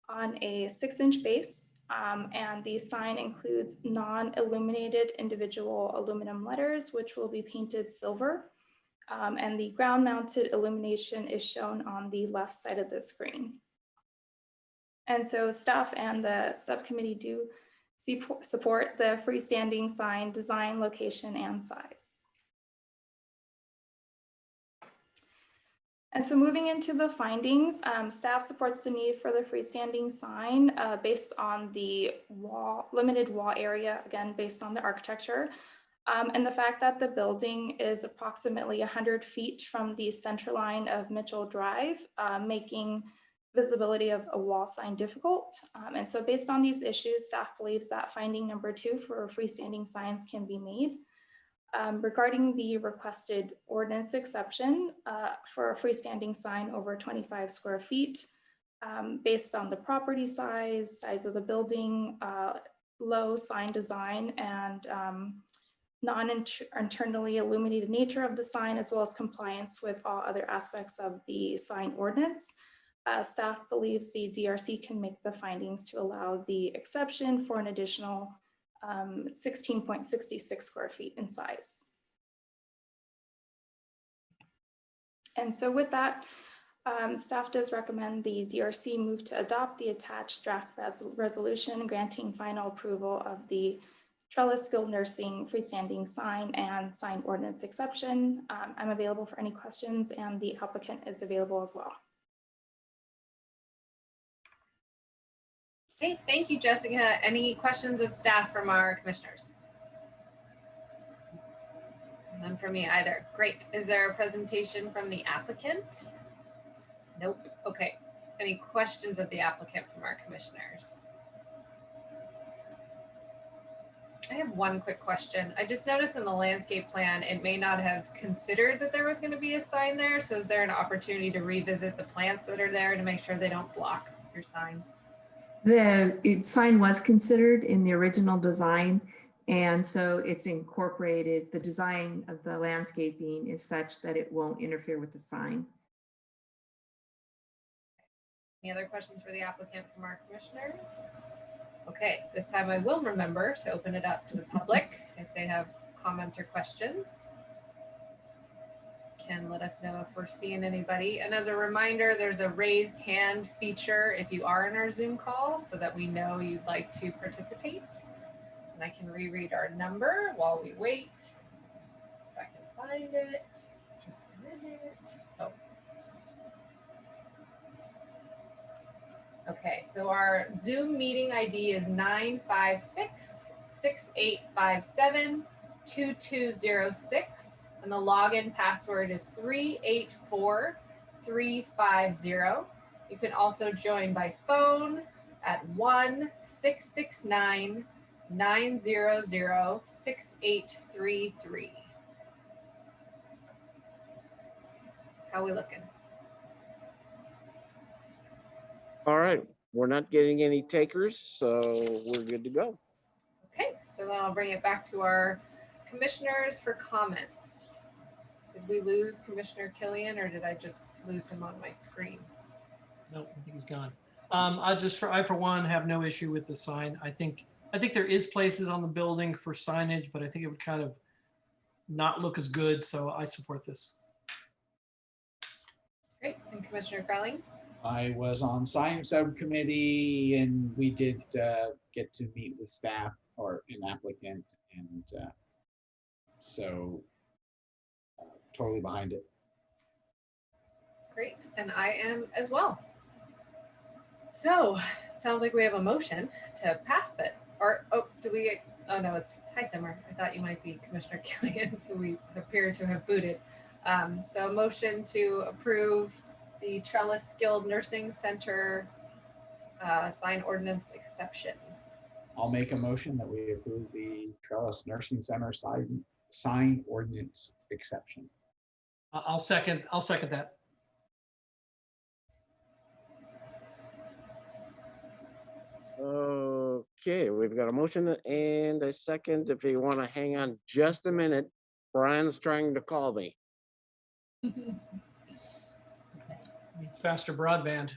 on a 6-inch base. And the sign includes non-illuminated individual aluminum letters, which will be painted silver. And the ground-mounted illumination is shown on the left side of the screen. And so staff and the subcommittee do support the freestanding sign design, location, and size. And so moving into the findings, staff supports the need for the freestanding sign based on the limited wall area, again, based on the architecture, and the fact that the building is approximately 100 feet from the center line of Mitchell Drive, making visibility of a wall sign difficult. And so based on these issues, staff believes that finding number 2 for freestanding signs can be made. Regarding the requested ordinance exception for a freestanding sign over 25 square feet, based on the property size of the building, low sign design, and non-internally illuminated nature of the sign, as well as compliance with all other aspects of the sign ordinance, staff believes the DRC can make the findings to allow the exception for an additional 16.66 square feet in size. And so with that, staff does recommend the DRC move to adopt the attached draft resolution granting final approval of the Trellis skilled nursing freestanding sign and sign ordinance exception. I'm available for any questions, and the applicant is available as well. Okay, thank you, Jessica. Any questions of staff from our commissioners? None from me either. Great. Is there a presentation from the applicant? Nope. Okay. Any questions of the applicant from our commissioners? I have one quick question. I just noticed in the landscape plan, it may not have considered that there was going to be a sign there. So is there an opportunity to revisit the plants that are there to make sure they don't block your sign? The sign was considered in the original design, and so it's incorporated. The design of the landscaping is such that it won't interfere with the sign. Any other questions for the applicant from our commissioners? Okay, this time I will remember to open it up to the public if they have comments or questions. Can let us know if we're seeing anybody. And as a reminder, there's a raised hand feature if you are in our Zoom call so that we know you'd like to participate. And I can reread our number while we wait. If I can find it, just a minute. Oh. Okay, so our Zoom meeting ID is 956-6857-2206. And the login password is 384350. You can also join by phone at 1-669-900-6833. How are we looking? All right, we're not getting any takers, so we're good to go. Okay, so then I'll bring it back to our commissioners for comments. Did we lose Commissioner Killian, or did I just lose him on my screen? Nope, I think he's gone. I for one have no issue with the sign. I think there is places on the building for signage, but I think it would kind of not look as good. So I support this. Great, and Commissioner Crowley? I was on Sign Subcommittee, and we did get to meet with staff or an applicant, and so totally behind it. Great, and I am as well. So it sounds like we have a motion to pass that. Or oh, do we? Oh no, it's hi Simmer. I thought you might be Commissioner Killian, who we appear to have booted. So a motion to approve the Trellis Skilled Nursing Center sign ordinance exception. I'll make a motion that we approve the Trellis Nursing Center sign ordinance exception. I'll second that. Okay, we've got a motion and a second. If you want to hang on just a minute, Brian's trying to call me. Needs faster broadband.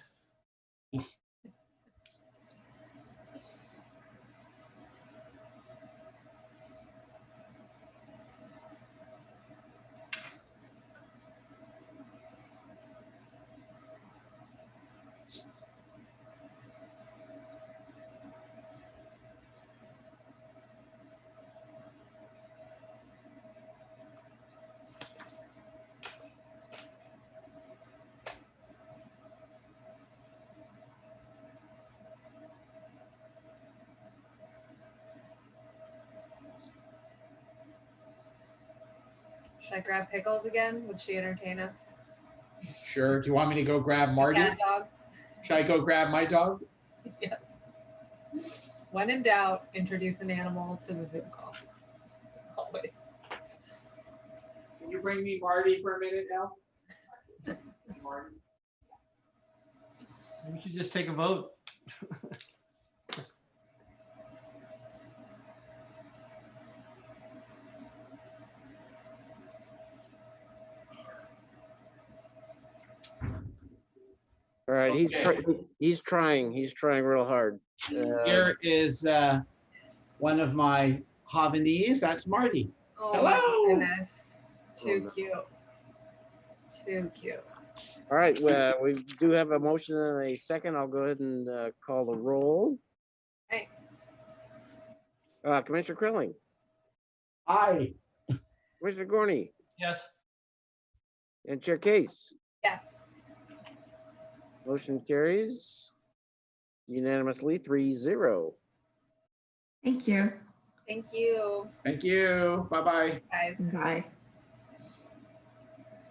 Should I grab Pickles again? Would she entertain us? Sure. Do you want me to go grab Marty? Cat dog? Should I go grab my dog? Yes. When in doubt, introduce an animal to the Zoom call. Always. Can you bring me Marty for a minute now? Marty. We should just take a vote. All right, Okay. he's trying real hard. Here is one of my Havanese. That's Marty. Oh Hello. my goodness. Too no. cute. Too cute. All right, well, we do have a motion and a second. I'll go ahead and call the roll. Hey. Commissioner Krilling, Hi. Commissioner Gorney, Yes. and Chair Case. Yes. Motion carries unanimously 3-0. Thank you. Thank you, Thank you. Bye-bye. guys. Bye.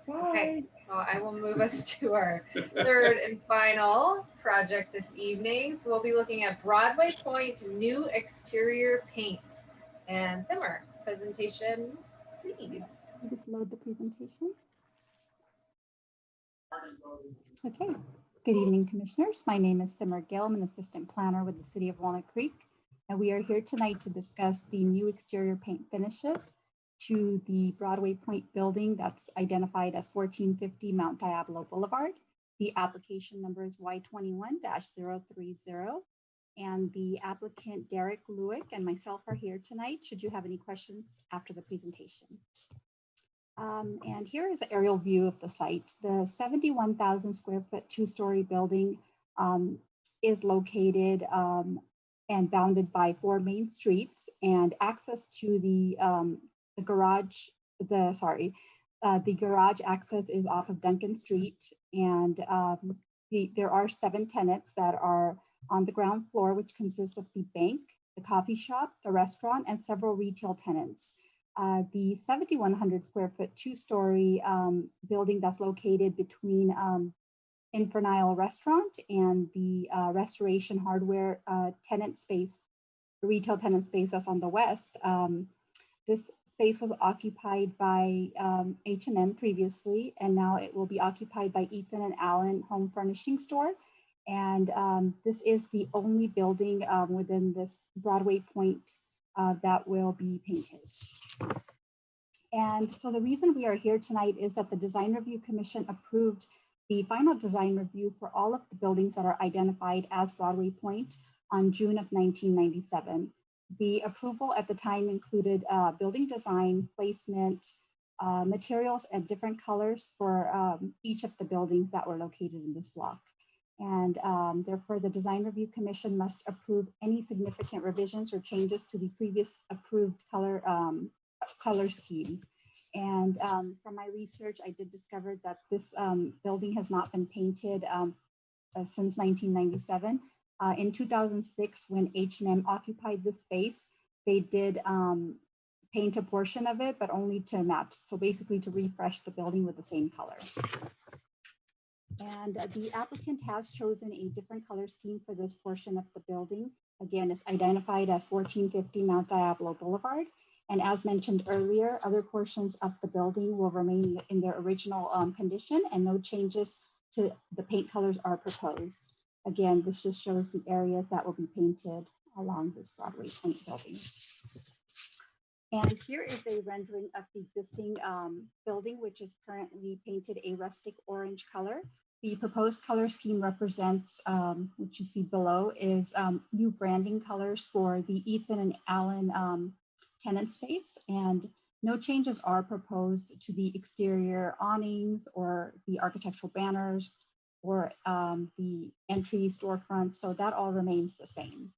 Okay, well, I will move us to our third and final project this evening. So we'll be looking at Broadway Point new exterior paint. And Simmer, presentation, please. Just load the presentation. Okay. Good evening, commissioners. My name is Simmer Gill. I'm an assistant planner with the City of Walnut Creek. And we are here tonight to discuss the new exterior paint finishes to the Broadway Point building that's identified as 1450 Mount Diablo Boulevard. The application number is Y21-030. And the applicant Derek Lewick and myself are here tonight should you have any questions after the presentation. And here is an aerial view of the site. The 71,000 square foot two-story building is located and bounded by 4 main streets, and access to the garage access is off of Duncan Street, and there are 7 tenants that are on the ground floor, which consists of the bank, the coffee shop, the restaurant, and several retail tenants. The 7,100 square foot two-story building that's located between Infernile Restaurant and the Restoration Hardware tenant space, the retail tenant space that's on the west. This space was occupied by H&M previously, and now it will be occupied by Ethan and Allen Home Furnishing Store. And this is the only building within this Broadway Point that will be painted. And so the reason we are here tonight is that the Design Review Commission approved the final design review for all of the buildings that are identified as Broadway Point on June of 1997. The approval at the time included building design, placement, materials, and different colors for each of the buildings that were located in this block. And therefore, the Design Review Commission must approve any significant revisions or changes to the previous approved color scheme. And from my research, I did discover that this building has not been painted since 1997. In 2006, when H&M occupied this space, they did paint a portion of it, but only to match. So basically to refresh the building with the same color. And the applicant has chosen a different color scheme for this portion of the building. Again, it's identified as 1450 Mount Diablo Boulevard. And as mentioned earlier, other portions of the building will remain in their original condition, and no changes to the paint colors are proposed. Again, this just shows the areas that will be painted along this Broadway Point building. And here is a rendering of the existing building, which is currently painted a rustic orange color. The proposed color scheme represents, which you see below, is new branding colors for the Ethan and Allen tenant space. And no changes are proposed to the exterior awnings or the architectural banners or the entry storefront. So that all remains the same.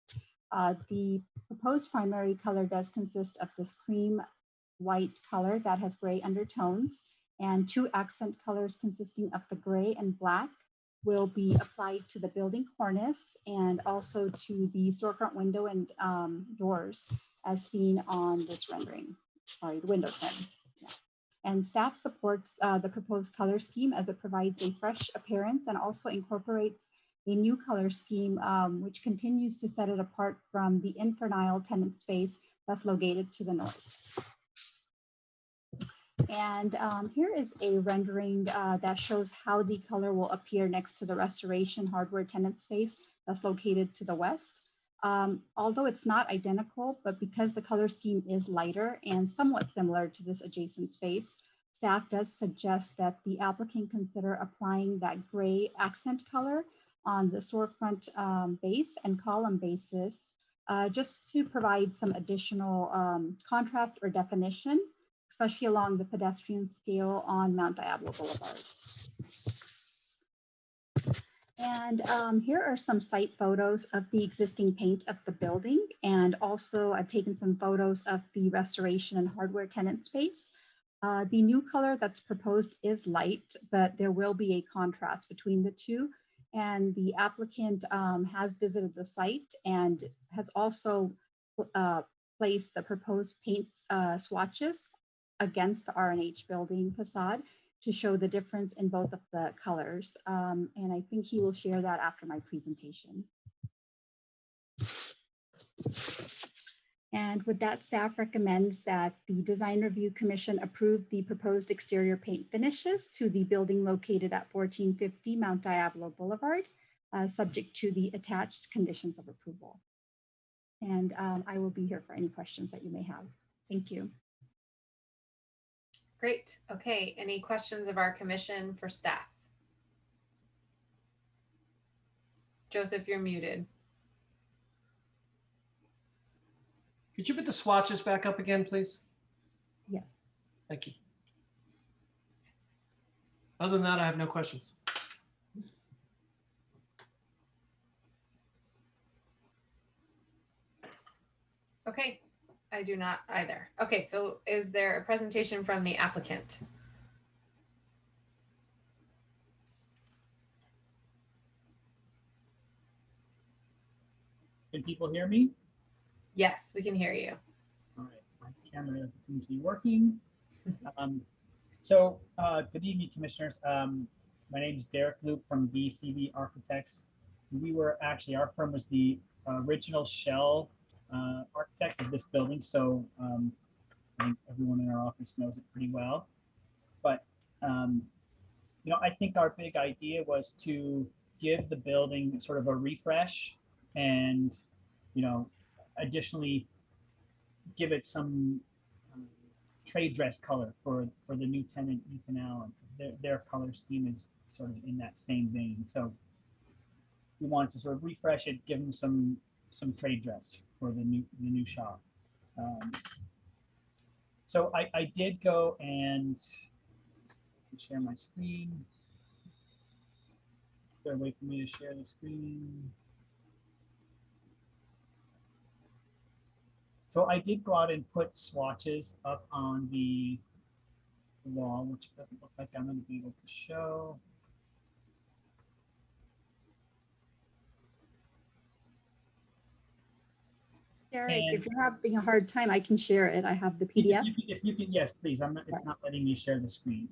The proposed primary color does consist of this cream white color that has gray undertones, and 2 accent colors consisting of the gray and black will be applied to the building cornice and also to the storefront window and doors as seen on this rendering. Sorry, the window trims. Yeah. And staff supports the proposed color scheme as it provides a fresh appearance and also incorporates a new color scheme, which continues to set it apart from the infernal tenant space that's located to the north. And here is a rendering that shows how the color will appear next to the restoration hardware tenant space that's located to the west. Although it's not identical, but because the color scheme is lighter and somewhat similar to this adjacent space, staff does suggest that the applicant consider applying that gray accent color on the storefront base and column basis, just to provide some additional contrast or definition, especially along the pedestrian scale on Mount Diablo Boulevard. And here are some site photos of the existing paint of the building. And also I've taken some photos of the restoration and hardware tenant space. The new color that's proposed is light, but there will be a contrast between the two. And the applicant has visited the site and has also placed the proposed paint swatches against the R&H building facade to show the difference in both of the colors. And I think he will share that after my presentation. And with that, staff recommends that the Design Review Commission approve the proposed exterior paint finishes to the building located at 1450 Mount Diablo Boulevard, subject to the attached conditions of approval. And I will be here for any questions that you may have. Thank you. Great. Okay. Any questions of our commission for staff? Joseph, you're muted. Could you put the swatches back up again, please? Yes. Thank you. Other than that, I have no questions. Okay. I do not either. Okay, so is there a presentation from the applicant? Can people hear me? Yes, we can hear you. All right, my camera doesn't seem to be working. Good evening, commissioners. My name is Derek Luke from BCB Architects. We were actually, our firm was the original shell architect of this building, so I think everyone in our office knows it pretty well. But I think our big idea was to give the building sort of a refresh, and additionally give it some trade dress color for the new tenant Ethan Allen. Their color scheme is sort of in that same vein. So we wanted to sort of refresh it, give them some trade dress for the new shop. So I did go and share my screen. Is there a way for me to share the screen? So I did go out and put swatches up on the wall, which doesn't look like I'm going to be able to show. Derek, if you're having a hard time, I can share it. I have the PDF. If you can, yes, please. It's not letting me share the screen.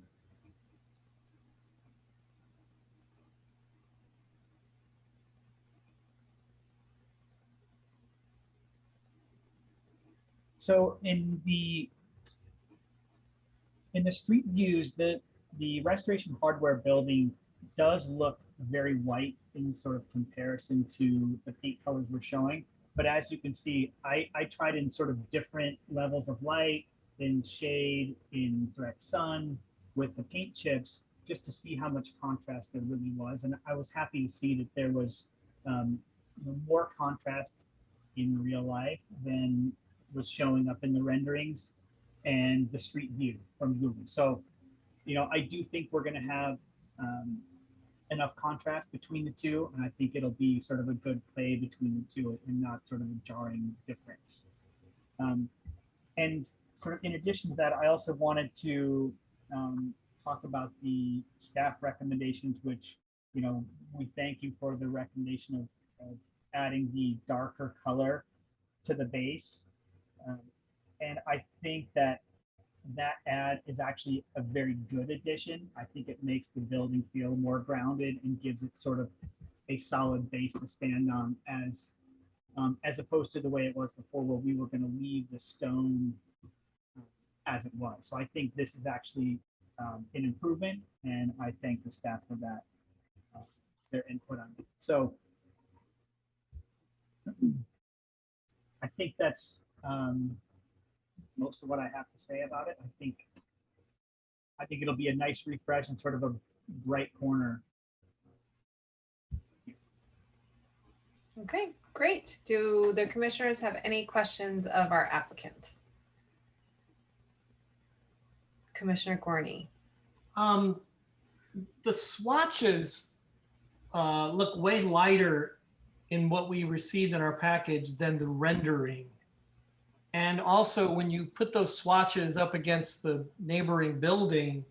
So in the street views, the restoration hardware building does look very white in sort of comparison to the paint colors we're showing. But as you can see, I tried in sort of different levels of light, in shade, in direct sun, with the paint chips, just to see how much contrast there really was. And I was happy to see that there was more contrast in real life than was showing up in the renderings and the street view from Google. So, I do think we're going to have enough contrast between the two, and I think it'll be sort of a good play between the two and not sort of a jarring difference. And sort of in addition to that, I also wanted to talk about the staff recommendations, which, we thank you for the recommendation of adding the darker color to the base. And I think that add is actually a very good addition. I think it makes the building feel more grounded and gives it sort of a solid base to stand on, as opposed to the way it was before, where we were going to leave the stone as it was. So I think this is actually an improvement, and I thank the staff for that, their input on it. So I think that's most of what I have to say about it. I think it'll be a nice refresh and sort of a bright corner. Okay, great. Do the commissioners have any questions of our applicant? Commissioner Gorney. The swatches look way lighter in what we received in our package than the rendering. And also, when you put those swatches up against the neighboring building,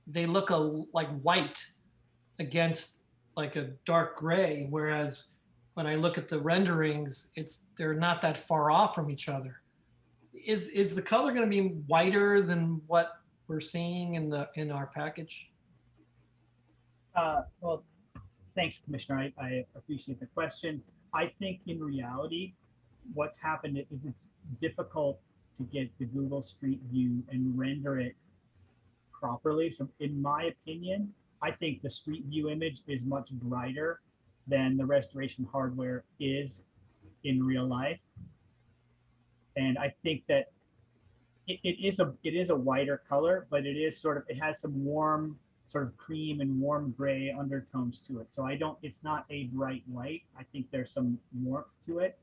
they look like white against like a dark gray. Whereas when I look at the renderings, they're not that far off from each other. Is the color going to be whiter than what we're seeing in our package? Well, thanks, Commissioner. I appreciate the question. I think in reality, what's happened is it's difficult to get the Google Street View and render it properly. So in my opinion, I think the Street View image is much brighter than the restoration hardware is in real life. And I think that it is a whiter color, but it has some warm sort of cream and warm gray undertones to it. So it's not a bright white. I think there's some warmth to it.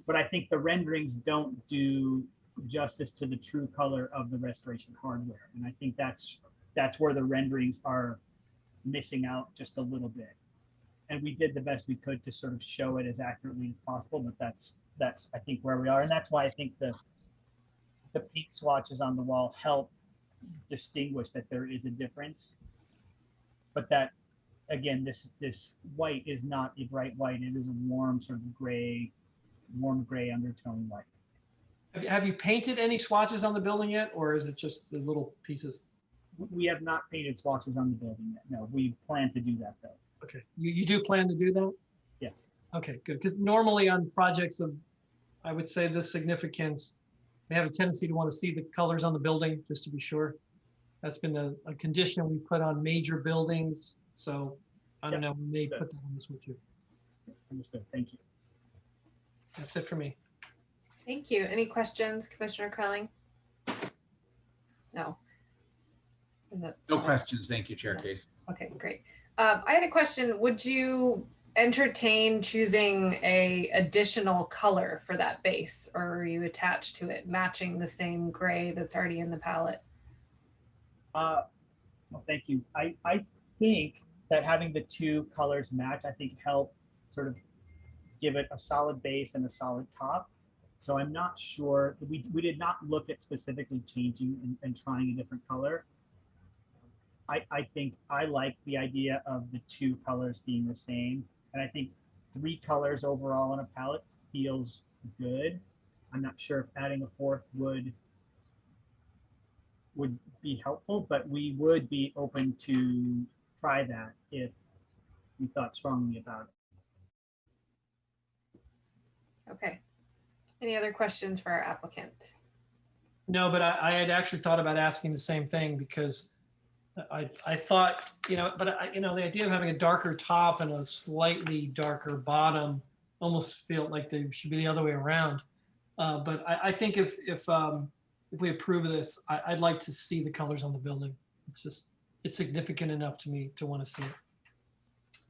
But I think the renderings don't do justice to the true color of the restoration hardware. And I think that's where the renderings are missing out just a little bit. And we did the best we could to sort of show it as accurately as possible, but that's I think where we are. And that's why I think the paint swatches on the wall help distinguish that there is a difference. But that, again, this white is not a bright white. It is a warm sort of gray, warm gray undertone white. Have you painted any swatches on the building yet, or is it just the little pieces? We have not painted swatches on the building yet. No, we plan to do that though. Okay, you do plan to do that? Yes. Okay, good. Because normally on projects of, I would say, this significance, they have a tendency to want to see the colors on the building just to be sure. That's been a condition we put on major buildings. So I don't know, we may put that on this one too. Understood. Thank you. That's it for me. Thank you. Any questions, Commissioner Curling? No. No questions. Thank you, Chair Case. Okay, great. I had a question. Would you entertain choosing a additional color for that base, or are you attached to it, matching the same gray that's already in the palette? Well, thank you. I think that having the two colors match, I think help sort of give it a solid base and a solid top. So I'm not sure, we did not look at specifically changing and trying a different color. I think I like the idea of the two colors being the same. And I think 3 colors overall on a palette feels good. I'm not sure if adding a 4th would be helpful, but we would be open to try that if we thought strongly about it. Okay. Any other questions for our applicant? No, but I had actually thought about asking the same thing, because I thought, the idea of having a darker top and a slightly darker bottom almost feel like they should be the other way around. But I think if we approve of this, I'd like to see the colors on the building. It's significant enough to me to want to see it.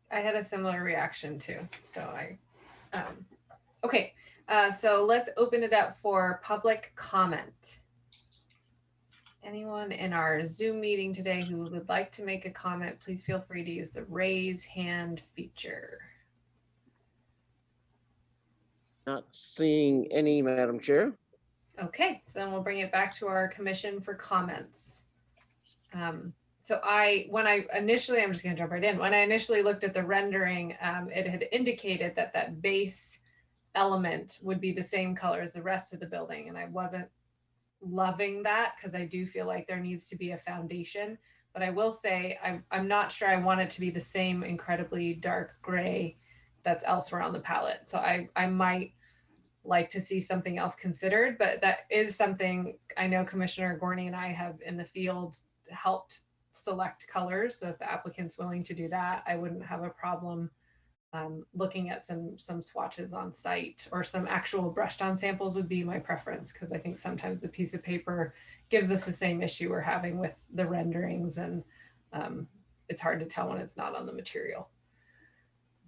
I had a similar reaction too. So okay. So let's open it up for public comment. Anyone in our Zoom meeting today who would like to make a comment, please feel free to use the raise hand feature. Not seeing any, Madam Chair. Okay, so then we'll bring it back to our commission for comments. So when I initially, I'm just gonna jump right in. When I initially looked at the rendering, it had indicated that that base element would be the same color as the rest of the building. And I wasn't loving that because I do feel like there needs to be a foundation. But I will say, I'm not sure I want it to be the same incredibly dark gray that's elsewhere on the palette. So I might like to see something else considered, but that is something I know Commissioner Gorney and I have in the field helped select colors. So if the applicant's willing to do that, I wouldn't have a problem looking at some swatches on site, or some actual brushed on samples would be my preference, because I think sometimes a piece of paper gives us the same issue we're having with the renderings, and it's hard to tell when it's not on the material.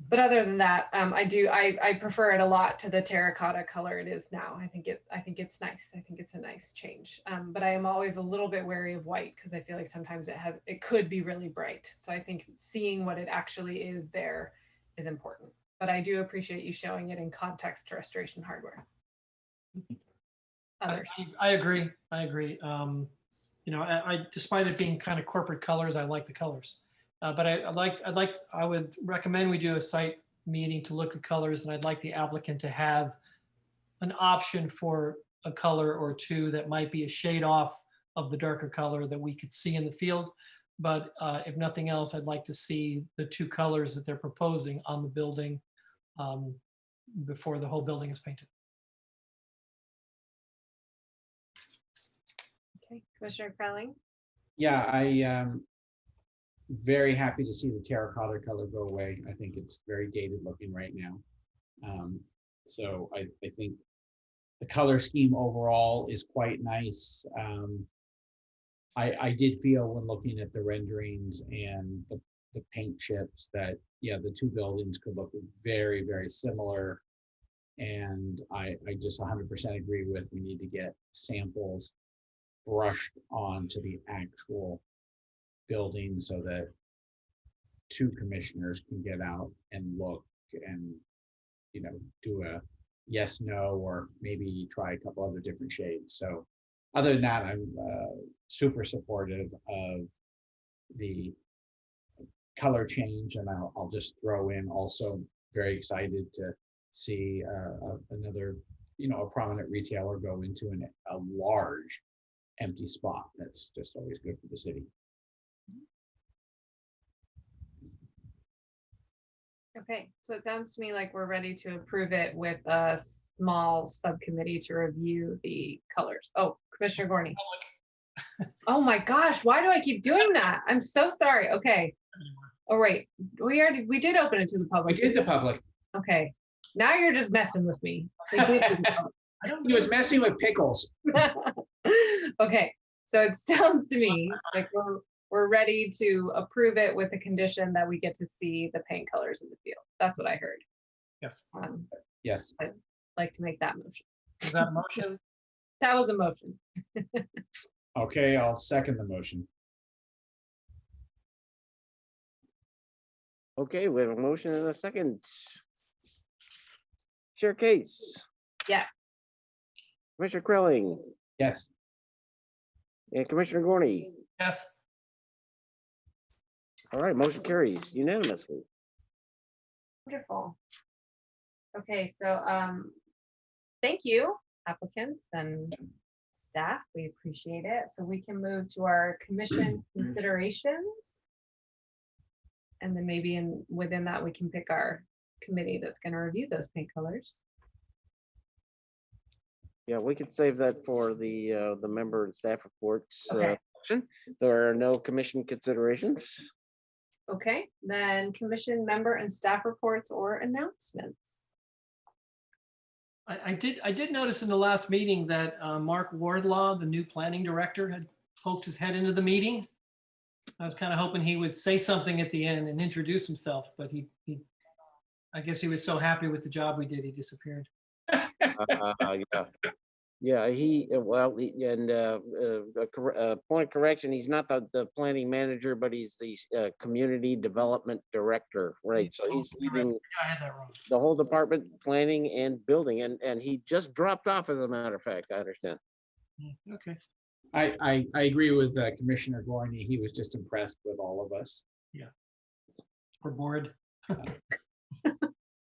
But other than that, I prefer it a lot to the terracotta color it is now. I think it's nice. I think it's a nice change. But I am always a little bit wary of white because I feel like sometimes it could be really bright. So I think seeing what it actually is there is important. But I do appreciate you showing it in context to Restoration Hardware. Others. I agree. I agree. You know, despite it being kind of corporate colors, I like the colors. But I would recommend we do a site meeting to look at colors, and I'd like the applicant to have an option for a color or two that might be a shade off of the darker color that we could see in the field. But if nothing else, I'd like to see the two colors that they're proposing on the building before the whole building is painted. Okay, Commissioner Crowley. Yeah, I very happy to see the terracotta color go away. I think it's very dated looking right now. So I think the color scheme overall is quite nice. I did feel when looking at the renderings and the paint chips that, yeah, the two buildings could look very, very similar. And I just 100% agree with, we need to get samples brushed onto the actual building so that two commissioners can get out and look and, you know, do a yes, no, or maybe try a couple other different shades. So other than that, I'm super supportive of the color change. And I'll just throw in also very excited to see another, you know, a prominent retailer go into a large empty spot. That's just always good for the city. Okay, so it sounds to me like we're ready to approve it with a small subcommittee to review the colors. Oh, Commissioner Gorney. Oh my gosh, why do I keep doing that? I'm so sorry. Okay. Oh, right. We did open it to the public. We did the public. Okay. Now you're just messing with me. He was messing with pickles. Okay, so it sounds to me like we're ready to approve it with the condition that we get to see the paint colors in the field. That's what I heard. Yes. Yes. I'd like to make that motion. Is that a motion? That was a motion. Okay, I'll second the motion. Okay, we have a motion and a second. Chair Case. Yeah. Commissioner Krilling. Yes. And Commissioner Gorney. Yes. All right, motion carries unanimously. Wonderful. Okay, so thank you, applicants and staff. We appreciate it. So we can move to our commission considerations. And then maybe within that, we can pick our committee that's going to review those paint colors. Yeah, we could save that for the member and staff reports. Okay. There are no commission considerations. Okay, then commission member and staff reports or announcements. I did notice in the last meeting that Mark Wardlaw, the new planning director, had poked his head into the meeting. I was kind of hoping he would say something at the end and introduce himself, but I guess he was so happy with the job we did, he disappeared. Yeah. Yeah, point of correction, he's not the planning manager, but he's the community development director, right? So he's leading I had that wrong. the whole department, planning and building, and he just dropped off, as a matter of fact, I understand. Okay. I agree with Commissioner Gorney. He was just impressed with all of us. We're bored.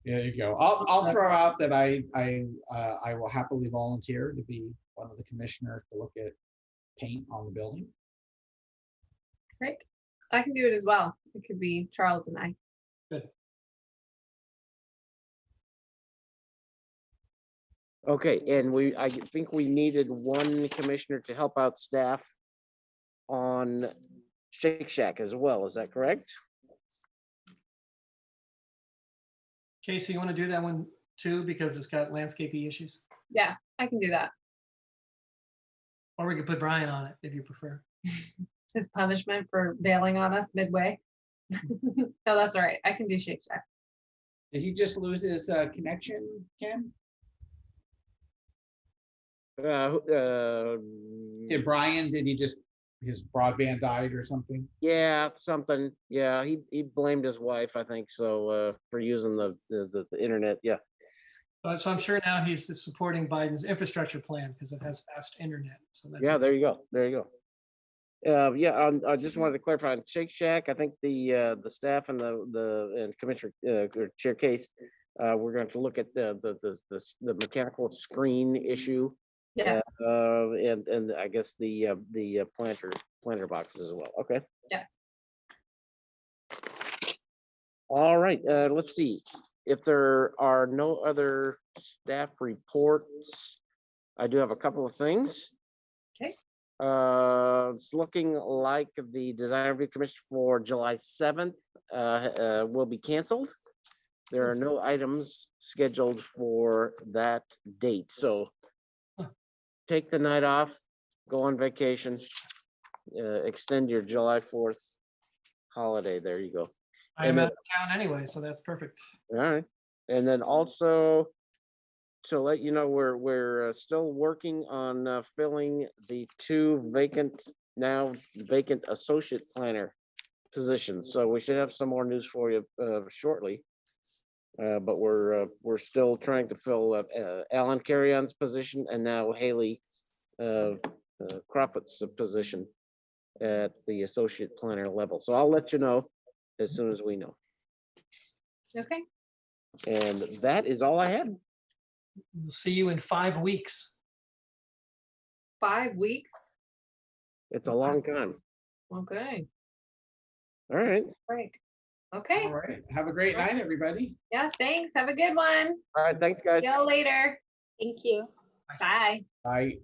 There you go. I'll throw out that I will happily volunteer to be one of the commissioners to look at paint on the building. Great. I can do it as well. It could be Charles and I. Good. Okay, and I think we needed one commissioner to help out staff on Shake Shack as well. Is that correct? Casey, you want to do that one too, because it's got landscaping issues? Yeah, I can do that. Or we could put Brian on it if you prefer. His punishment for bailing on us midway. No, that's all right. I can do Shake Shack. Did he just lose his connection, Ken? Did Brian, did he just, his broadband died or something? Yeah, something. Yeah, he blamed his wife, I think, so for using the internet. Yeah. So I'm sure now he's supporting Biden's infrastructure plan because it has fast internet. So that's Yeah, there you go. There you go. Yeah, I just wanted to clarify on Shake Shack. I think the staff and the Commissioner or Chair Case, we're going to look at the mechanical screen issue. Yes. And I guess the planter boxes as well. Okay. Yes. All right. Let's see if there are no other staff reports. I do have a couple of things. Okay. It's looking like the design review commission for July 7th will be canceled. There are no items scheduled for that date. So take the night off, go on vacation, extend your July 4th holiday. There you go. I'm out of town anyway, so that's perfect. All right. And then also to let you know, we're still working on filling the two now vacant associate planner positions. So we should have some more news for you shortly. But we're still trying to fill Alan Carrion's position and now Haley Crawford's position at the associate planner level. So I'll let you know as soon as we know. Okay. And that is all I had. We'll see you in 5 weeks. 5 weeks? It's a long time. Okay. All right. Break. Okay. All right. Have a great night, everybody. Yeah, thanks. Have a good one. All right. Thanks, guys. See y'all later. Thank you. Bye. Bye.